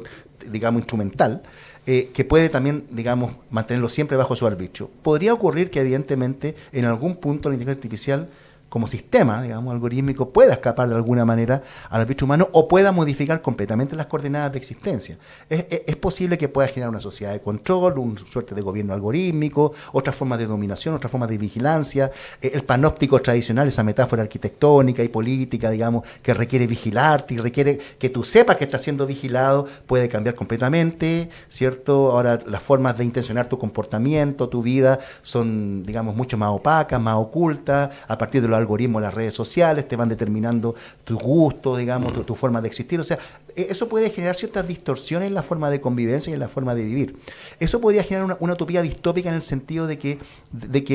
digamos, instrumental, que puede también, digamos, mantenerlo siempre bajo su arbitrio. Podría ocurrir que, evidentemente, en algún punto la inteligencia artificial, como sistema, digamos, algorítmico, pueda escapar de alguna manera al arbitrio humano o pueda modificar completamente las coordenadas de existencia. Es posible que pueda generar una sociedad de control, una suerte de gobierno algorítmico, otras formas de dominación, otras formas de vigilancia, el panóptico tradicional, esa metáfora arquitectónica y política, digamos, que requiere vigilarte y requiere que tú sepas que estás siendo vigilado, puede cambiar completamente, ¿cierto? Ahora las formas de intencionar tu comportamiento, tu vida, son, digamos, mucho más opacas, más ocultas, a partir de los algoritmos de las redes sociales, te van determinando tu gusto, digamos, tu forma de existir. O sea, eso puede generar ciertas distorsiones en la forma de convivencia y en la forma de vivir. Eso podría generar una utopía distópica en el sentido de que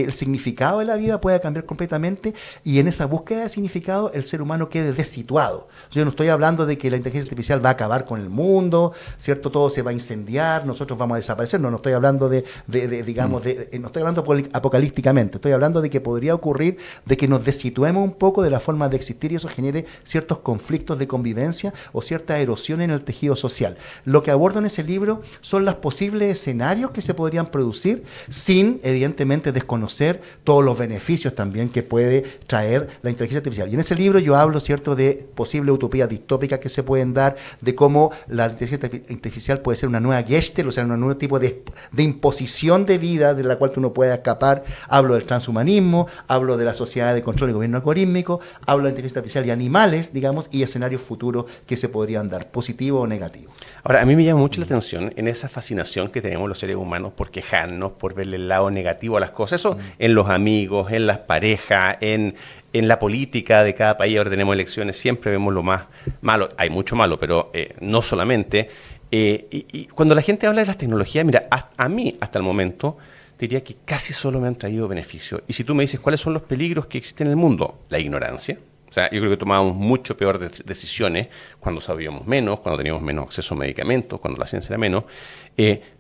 el significado de la vida pueda cambiar completamente y en esa búsqueda de significado el ser humano quede desituado. Yo no estoy hablando de que la inteligencia artificial va a acabar con el mundo, ¿cierto? Todo se va a incendiar, nosotros vamos a desaparecer. No estoy hablando no estoy hablando apocalípticamente, estoy hablando de que podría ocurrir de que nos situemos un poco de la forma de existir y eso genere ciertos conflictos de convivencia o cierta erosión explosión en el tejido social. Lo que abordo en ese libro son los posibles escenarios que se podrían producir sin, evidentemente, desconocer todos los beneficios también que puede traer la inteligencia artificial. Y en ese libro yo hablo, ¿cierto?, de posibles utopías distópicas que se pueden dar, de cómo la inteligencia artificial puede ser una nueva Gestalt, o sea, un nuevo tipo de imposición de vida de la cual tú no puedes escapar. Hablo del transhumanismo, hablo de la sociedad de control y gobierno algorítmico, hablo de inteligencia artificial y animales, digamos, y escenarios futuros que se podrían dar, positivo o negativo. Ahora, a mí me llama mucho la atención en esa fascinación que tenemos los seres humanos por quejarnos, por verle el lado negativo a las cosas. Eso en los amigos, en las parejas, en la política de cada país. Ahora tenemos elecciones, siempre vemos lo más malo. Hay mucho malo, pero no solamente. Y cuando la gente habla de las tecnologías, mira, a mí hasta el momento diría que casi solo me han traído beneficios. Y si tú me dices cuáles son los peligros que existen en el mundo, la ignorancia. O sea, yo creo que tomábamos mucho peor decisiones cuando sabíamos menos, cuando teníamos menos acceso a medicamentos, cuando la ciencia era menos,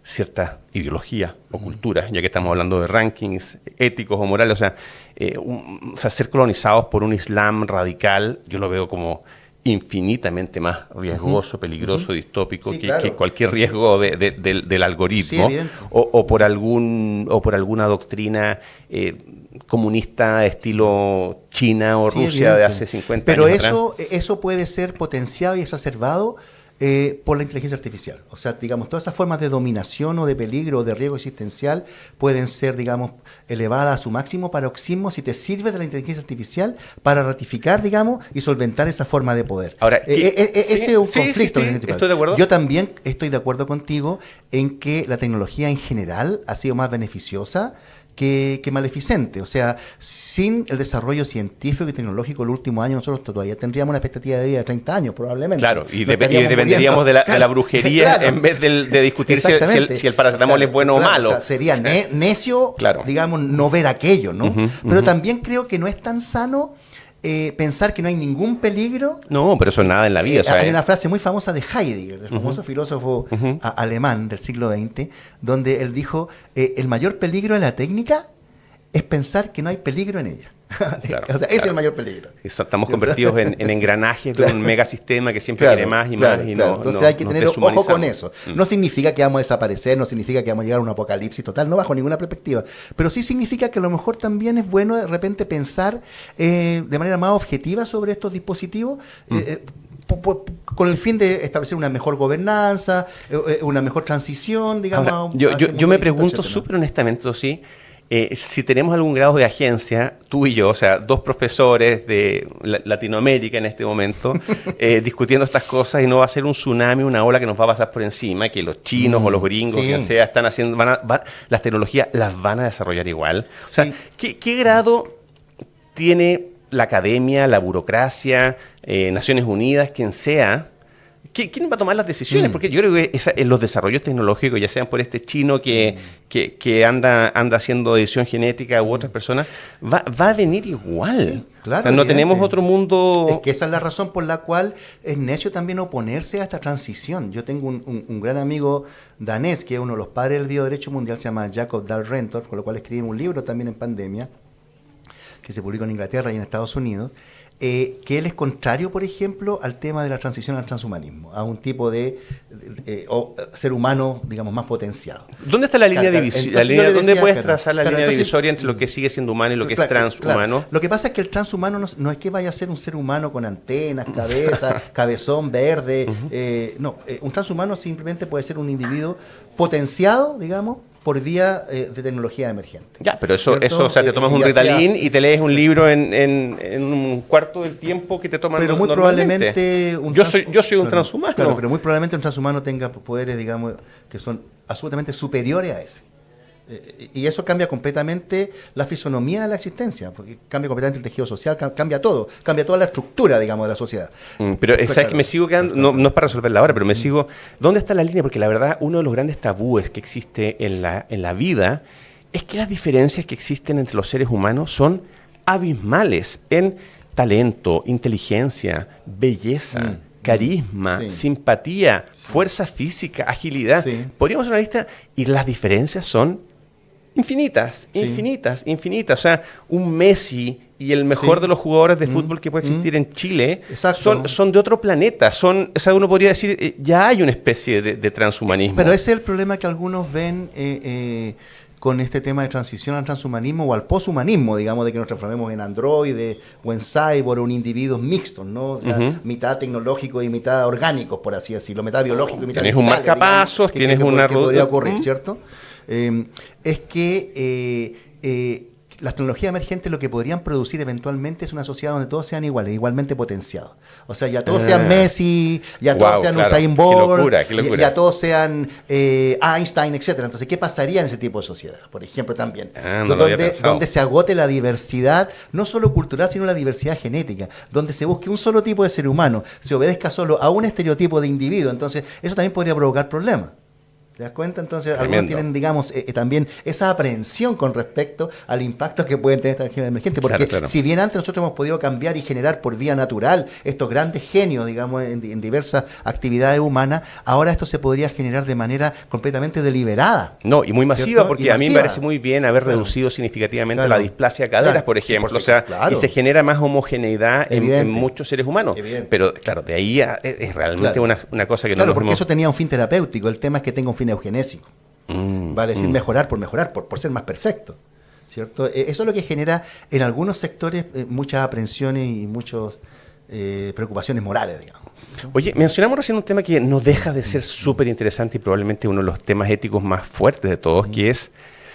cierta ideología o cultura, ya que estamos hablando de rankings éticos o morales, o sea, ser colonizados por un Islam radical, yo lo veo como infinitamente más riesgoso, peligroso, distópico que cualquier riesgo del algoritmo, o por alguna doctrina comunista estilo China o Rusia de hace 50 años. Pero eso puede ser potenciado y exacerbado por la inteligencia artificial. O sea, digamos, todas esas formas de dominación o de peligro o de riesgo existencial pueden ser, digamos, elevadas a su máximo paroxismo si te sirve de la inteligencia artificial para ratificar, digamos, y solventar esa forma de poder. Ahora, ese es un conflicto. Estoy de acuerdo. Yo también estoy de acuerdo contigo en que la tecnología en general ha sido más beneficiosa que maleficente. O sea, sin el desarrollo científico y tecnológico en los últimos años, nosotros todavía tendríamos una expectativa de vida de 30 años, probablemente. Claro, y dependeríamos de la brujería en vez de discutir si el paracetamol es bueno o malo. O sea, sería necio, digamos, no ver aquello, ¿no? Pero también creo que no es tan sano pensar que no hay ningún peligro. No, pero eso es nada en la vida. Hay una frase muy famosa de Heidegger, el famoso filósofo alemán del siglo XX, donde él dijo, el mayor peligro de la técnica es pensar que no hay peligro en ella. O sea, ese es el mayor peligro. Estamos convertidos en engranajes de un megasistema que siempre quiere más y más. Entonces hay que tener ojo con eso. No significa que vamos a desaparecer, no significa que vamos a llegar a un apocalipsis total, no bajo ninguna perspectiva. Pero sí significa que a lo mejor también es bueno de repente pensar de manera más objetiva sobre estos dispositivos, con el fin de establecer una mejor gobernanza, una mejor transición, digamos. Ahora, yo me pregunto súper honestamente, sí. Si tenemos algún grado de agencia, tú y yo, o sea, dos profesores de Latinoamérica en este momento, discutiendo estas cosas, y no va a ser un tsunami, una ola que nos va a pasar por encima, que los chinos o los gringos, quien sea, están haciendo, las tecnologías las van a desarrollar igual. O sea, ¿qué grado tiene la academia, la burocracia, Naciones Unidas, quien sea? ¿Quién va a tomar las decisiones? Porque yo creo que en los desarrollos tecnológicos, ya sean por este chino que anda haciendo edición genética u otras personas, va a venir igual. Sí, claro, o sea, no tenemos otro mundo. Es que esa es la razón por la cual es necio también oponerse a esta transición. Yo tengo un gran amigo danés, que es uno de los padres del bioderecho mundial, se llama Jacob Dahl Rentorf, con lo cual escribimos un libro también en pandemia, que se publicó en Inglaterra y en Estados Unidos. Que él es contrario, por ejemplo, al tema de la transición al transhumanismo, a un tipo de ser humano, digamos, más potenciado. ¿Dónde está la línea divisoria? ¿Dónde puedes trazar la línea divisoria entre lo que sigue siendo humano y lo que es transhumano? Claro. Lo que pasa es que el transhumano no es que vaya a ser un ser humano con antenas, cabeza, cabezón verde. Un transhumano simplemente puede ser un individuo potenciado, digamos, por vía de tecnología emergente. Ya, pero eso o sea, te tomas un Ritalin y te lees un libro en un cuarto del tiempo que te toman. Pero muy probablemente yo soy un transhumano. Claro, pero muy probablemente un transhumano tenga poderes, digamos, que son absolutamente superiores a ese. Y eso cambia completamente la fisonomía de la existencia, porque cambia completamente el tejido social, cambia todo, cambia toda la estructura, digamos, de la sociedad. Pero ¿sabes que me sigo quedando? No es para resolverla ahora, pero me sigo. ¿Dónde está la línea? Porque la verdad, uno de los grandes tabúes que existe en la vida es que las diferencias que existen entre los seres humanos son abismales en talento, inteligencia, belleza, carisma, simpatía, fuerza física, agilidad. Podríamos hacer una lista y las diferencias son infinitas. O sea, un Messi y el mejor de los jugadores de fútbol que puede existir en Chile son de otro planeta. O sea, uno podría decir, ya hay una especie de transhumanismo. Pero ese es el problema que algunos ven con este tema de transición al transhumanismo o al poshumanismo, digamos, de que nos transformemos en androides o en cyborg o en individuos mixtos, ¿no? O sea, mitad tecnológico y mitad orgánicos, por así decirlo, mitad biológico y mitad tienes un marcapasos, tienes una... que podría ocurrir, ¿cierto? Es que las tecnologías emergentes lo que podrían producir eventualmente es una sociedad donde todos sean iguales, igualmente potenciados. O sea, ya todos sean Messi, ya todos sean Usain Bolt, qué locura. ya todos sean Einstein, etcétera. Entonces, ¿qué pasaría en ese tipo de sociedad? Por ejemplo, también, donde se agote la diversidad, no solo cultural, sino la diversidad genética, donde se busque un solo tipo de ser humano, se obedezca solo a un estereotipo de individuo. Entonces, eso también podría provocar problemas. ¿Te das cuenta? Entonces, Tremendo. algunos tienen, digamos, también esa aprehensión con respecto al impacto que pueden tener estas regiones emergentes. Porque si bien antes nosotros hemos podido cambiar y generar por vía natural estos grandes genios, digamos, en diversas actividades humanas, ahora esto se podría generar de manera completamente deliberada. No, y muy masiva, ¿cierto? Porque a mí me parece muy bien haber reducido significativamente la displasia de caderas, por ejemplo. Sí, o sea, y se genera más homogeneidad en muchos seres humanos. Evidente. Pero, claro, de ahí es realmente una cosa que no porque eso tenía un fin terapéutico. El tema es que tenga un fin eugenésico, vale decir mejorar, por ser más perfecto, ¿cierto? Eso es lo que genera en algunos sectores muchas aprensiones y muchas preocupaciones morales, digamos. Oye, mencionamos recién un tema que no deja de ser súper interesante y probablemente uno de los temas éticos más fuertes de todos, que es,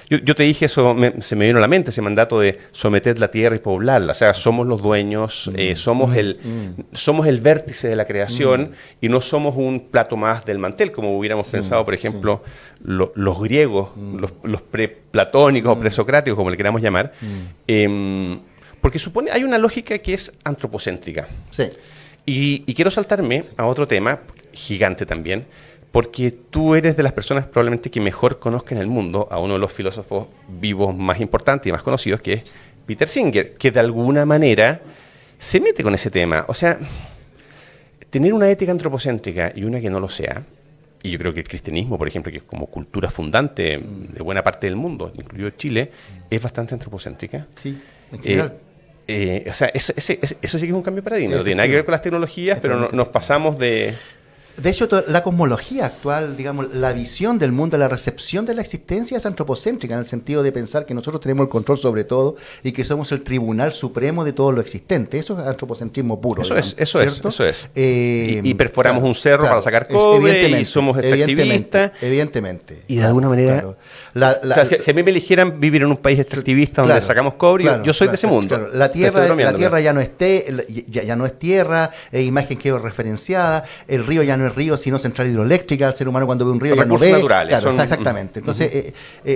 yo te dije eso, se me vino a la mente ese mandato de someter la tierra y poblarla. O sea, somos los dueños, somos el vértice de la creación y no somos un plato más del mantel, como hubiéramos pensado, por ejemplo, los griegos, los preplatónicos o presocráticos, como le queramos llamar. Porque hay una lógica que es antropocéntrica. Sí. Y quiero saltarme a otro tema, gigante también, porque tú eres de las personas probablemente que mejor conozcan en el mundo a uno de los filósofos vivos más importantes y más conocidos, que es Peter Singer, que de alguna manera se mete con ese tema. O sea, tener una ética antropocéntrica y una que no lo sea, y yo creo que el cristianismo, por ejemplo, que es como cultura fundante de buena parte del mundo, incluido Chile, es bastante antropocéntrica. Sí, en general. O sea, eso sí que es un cambio de paradigma. No tiene nada que ver con las tecnologías, pero nos pasamos de... De hecho, la cosmología actual, digamos, la visión del mundo, la recepción de la existencia es antropocéntrica, en el sentido de pensar que nosotros tenemos el control sobre todo y que somos el tribunal supremo de todo lo existente. Eso es antropocentrismo puro. Eso es. Y perforamos un cerro para sacar cobre y somos extractivistas. Evidentemente. Y de alguna manera... Claro. O sea, si a mí me eligieran vivir en un país extractivista donde sacamos cobre, yo soy de ese mundo. Claro. La tierra ya no es tierra, imagen georreferenciada, el río ya no es río, sino central hidroeléctrica. El ser humano cuando ve un río ya no ve. Naturales, claro, exactamente. Entonces,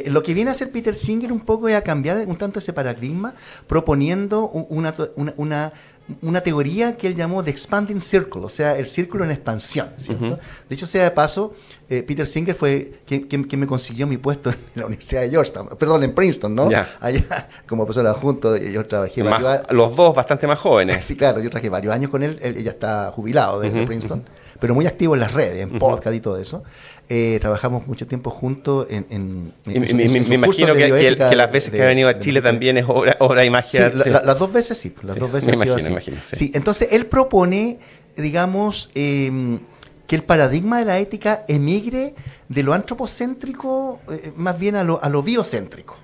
lo que viene a hacer Peter Singer un poco es a cambiar un tanto ese paradigma, proponiendo una teoría que él llamó The Expanding Circle, o sea, el círculo en expansión, ¿cierto? De hecho, sea de paso, Peter Singer fue quien me consiguió mi puesto en la Universidad de Georgetown, perdón, en Princeton, ¿no? Yeah. Allá, como profesor adjunto, yo trabajé los dos bastante más jóvenes. Sí, claro, yo trabajé varios años con él ya está jubilado de Princeton, pero muy activo en las redes, en podcast y todo eso. Trabajamos mucho tiempo juntos me imagino que las veces que ha venido a Chile también es obra y magia. Sí, las dos veces sí. Las dos veces me imagino. Sí, entonces él propone, digamos, que el paradigma de la ética emigre de lo antropocéntrico más bien a lo biocéntrico.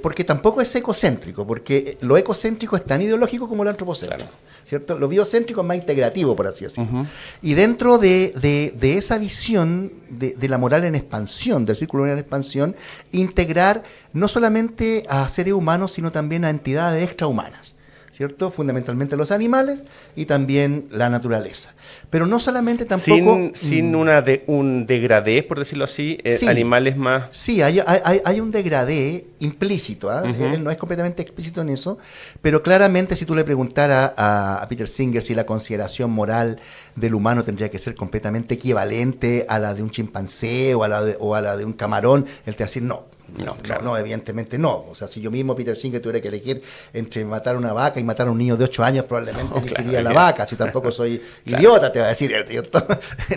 Porque tampoco es ecocéntrico, porque lo ecocéntrico es tan ideológico como lo antropocéntrico. Claro. ¿Cierto? Lo biocéntrico es más integrativo, por así decirlo. Y dentro de esa visión de la moral en expansión, del círculo en expansión, integrar no solamente a seres humanos, sino también a entidades extrahumanas, ¿cierto? Fundamentalmente los animales y también la naturaleza. Pero no solamente tampoco... Sin un degradé, por decirlo así, sí, animales más... Sí, hay un degradé implícito, él no es completamente explícito en eso, pero claramente si tú le preguntaras a Peter Singer si la consideración moral del humano tendría que ser completamente equivalente a la de un chimpancé o a la de un camarón, él te va a decir no. No, claro. No, evidentemente no. O sea, si yo mismo, Peter Singer, tuviera que elegir entre matar una vaca y matar a un niño de 8 años, probablemente elegiría la vaca. Si tampoco soy idiota, te va a decir, ¿cierto?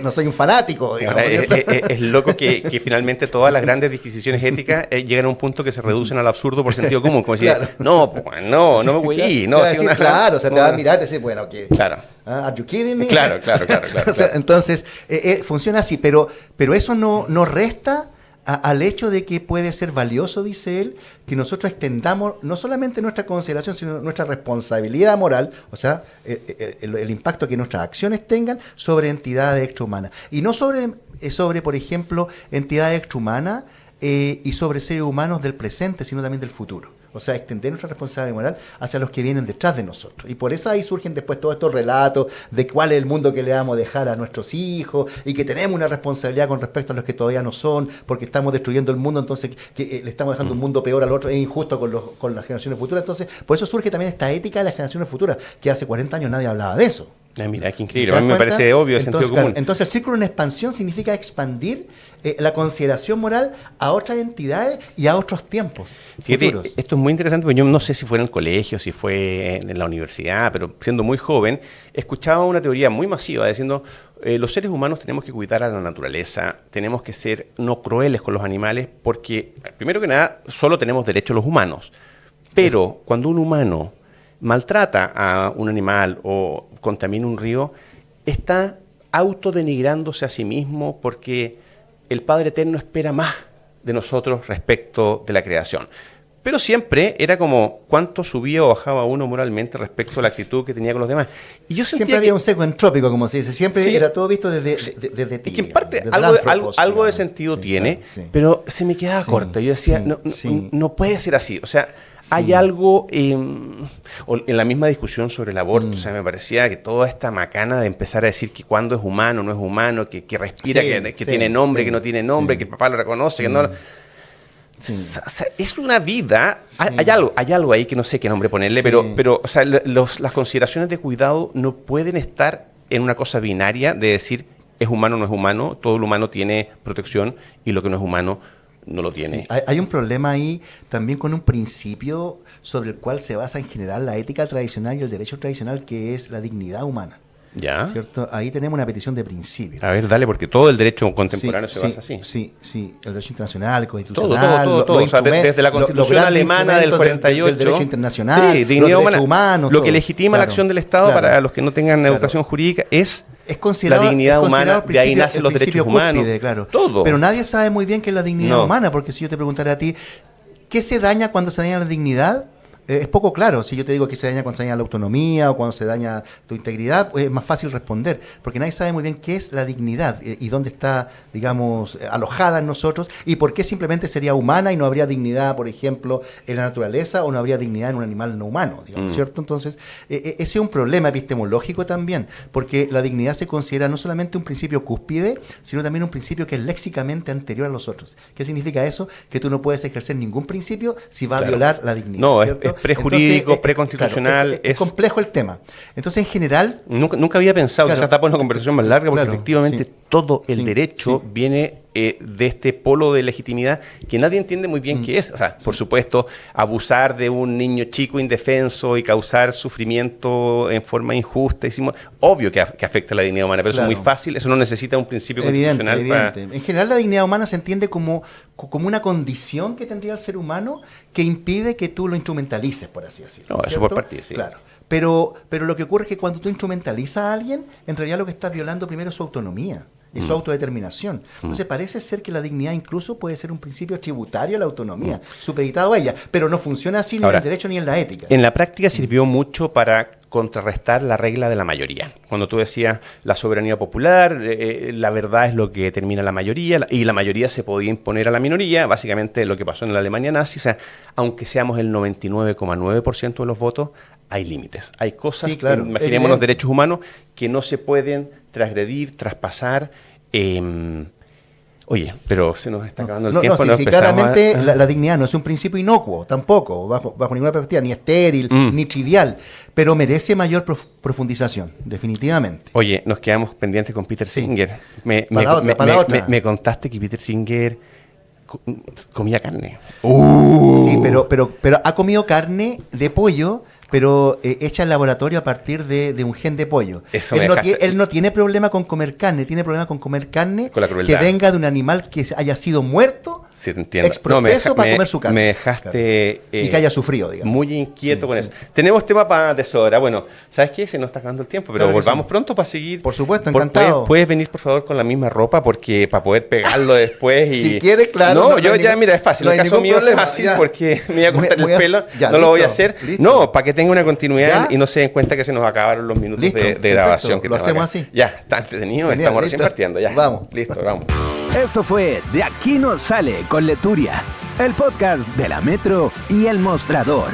No soy un fanático. Digamos, es loco que finalmente todas las grandes disquisiciones éticas llegan a un punto que se reducen al absurdo por sentido común. Como decir, no me voy a ir. Claro, o sea, te va a mirar y te dice, bueno, que... Claro. ¿Are you kidding me? Claro. O sea, entonces, funciona así, pero eso no resta al hecho de que puede ser valioso, dice él, que nosotros extendamos no solamente nuestra consideración, sino nuestra responsabilidad moral, o sea, el impacto que nuestras acciones tengan sobre entidades extrahumanas. Y no sobre por ejemplo, entidades extrahumanas y sobre seres humanos del presente, sino también del futuro. O sea, extender nuestra responsabilidad moral hacia los que vienen detrás de nosotros. Y por eso ahí surgen después todos estos relatos de cuál es el mundo que le vamos a dejar a nuestros hijos y que tenemos una responsabilidad con respecto a los que todavía no son, porque estamos destruyendo el mundo, entonces que le estamos dejando un mundo peor al otro, es injusto con las generaciones futuras. Entonces, por eso surge también esta ética de las generaciones futuras, que hace 40 años nadie hablaba de eso. Mira, qué increíble. A mí me parece obvio, sentido común. Entonces, el círculo en expansión significa expandir la consideración moral a otras entidades y a otros tiempos futuros. Esto es muy interesante, porque yo no sé si fue en el colegio, si fue en la universidad, pero siendo muy joven, escuchaba una teoría muy masiva diciendo los seres humanos tenemos que cuidar a la naturaleza, tenemos que ser no crueles con los animales, porque, primero que nada, solo tenemos derechos los humanos. Pero cuando un humano maltrata a un animal o contamina un río, está autodenigrándose a sí mismo porque el Padre Eterno espera más de nosotros respecto de la creación. Pero siempre era como cuánto subía o bajaba uno moralmente respecto a la actitud que tenía con los demás. Y yo sentía siempre había un sesgo entrópico, como se dice. Siempre era todo visto desde ti. Y que en parte algo de sentido tiene, pero se me quedaba corto. Yo decía, no puede ser así. O sea, hay algo en la misma discusión sobre el aborto. O sea, me parecía que toda esta macana de empezar a decir que cuándo es humano, no es humano, que respira, que tiene nombre, que no tiene nombre, que el papá lo reconoce, que no... O sea, es una vida, hay algo ahí que no sé qué nombre ponerle, pero o sea, las consideraciones de cuidado no pueden estar en una cosa binaria de decir es humano o no es humano, todo lo humano tiene protección y lo que no es humano no lo tiene. Sí, hay un problema ahí también con un principio sobre el cual se basa en general la ética tradicional y el derecho tradicional, que es la dignidad humana. ¿Ya? ¿Cierto? Ahí tenemos una petición de principio. A ver, dale, porque todo el derecho contemporáneo se basa así. Sí, el derecho internacional, el constitucional, todo. O sea, desde la Constitución alemana del 48. El derecho internacional, dignidad los derechos humanos. Lo que legitima la acción del Estado para los que no tengan educación jurídica es la dignidad humana, de ahí nacen los derechos humanos. Claro. Todo. Pero nadie sabe muy bien qué es la dignidad humana, porque si yo te preguntara a ti, ¿qué se daña cuando se daña la dignidad? Es poco claro. Si yo te digo que se daña cuando se daña la autonomía o cuando se daña tu integridad, pues es más fácil responder, porque nadie sabe muy bien qué es la dignidad y dónde está, digamos, alojada en nosotros y por qué simplemente sería humana y no habría dignidad, por ejemplo, en la naturaleza o no habría dignidad en un animal no humano, digamos, ¿cierto? Entonces, ese es un problema epistemológico también, porque la dignidad se considera no solamente un principio cúspide, sino también un principio que es léxicamente anterior a los otros. ¿Qué significa eso? Que tú no puedes ejercer ningún principio si va a violar la dignidad. No, ¿cierto? Es prejurídico, preconstitucional. Claro, es complejo el tema. Entonces, en general... Nunca había pensado, quizás está por una conversación más larga, porque efectivamente todo el derecho viene de este polo de legitimidad que nadie entiende muy bien qué es. O sea, por supuesto, abusar de un niño chico indefenso y causar sufrimiento en forma injusta, obvio que afecta a la dignidad humana, pero eso es muy fácil, eso no necesita un principio constitucional. Evidente. En general, la dignidad humana se entiende como una condición que tendría el ser humano que impide que tú lo instrumentalices, por así decirlo. No, eso por partida, sí. Claro. Pero lo que ocurre es que cuando tú instrumentalizas a alguien, en realidad lo que estás violando primero es su autonomía y su autodeterminación. Entonces parece ser que la dignidad incluso puede ser un principio tributario a la autonomía, supeditado a ella, pero no funciona así ni en el derecho ni en la ética. En la práctica sirvió mucho para contrarrestar la regla de la mayoría. Cuando tú decías la soberanía popular, la verdad es lo que determina la mayoría, y la mayoría se podía imponer a la minoría, básicamente lo que pasó en la Alemania nazi. O sea, aunque seamos el 99,9% de los votos, hay límites. Hay cosas, imaginemos los derechos humanos, que no se pueden transgredir, traspasar. Oye, pero se nos está acabando el tiempo. Claramente la dignidad no es un principio inocuo, tampoco, bajo ninguna perspectiva, ni estéril, ni trivial, pero merece mayor profundización, definitivamente. Oye, nos quedamos pendientes con Peter Singer. Me contaste que Peter Singer comía carne. Sí, pero ha comido carne de pollo, pero hecha en laboratorio a partir de un gen de pollo. Él no tiene problema con comer carne, tiene problema con comer carne con la crueldad, que venga de un animal que haya sido muerto. Sí, te entiendo. Exprofeso para comer su carne. Me dejaste... y que haya sufrido, digamos. Muy inquieto con eso. Tenemos tema para de sobra. Bueno, ¿sabes qué? Se nos está acabando el tiempo, pero volvamos pronto para seguir. Por supuesto, encantado. ¿Puedes venir, por favor, con la misma ropa? Porque para poder pegarlo después y... Si quieres, claro. No, yo ya, mira, es fácil. El caso mío es fácil porque me voy a cortar el pelo. Ya, no lo voy a hacer. Listo. No, para que tenga una continuidad y no se den cuenta que se nos acabaron los minutos de grabación. Lo hacemos así. Ya, está entretenido. Estamos recién partiendo. Ya. Vamos. Listo, vamos. Esto fue De Aquí No Sale con Leturia, el podcast de la Metro y El Mostrador.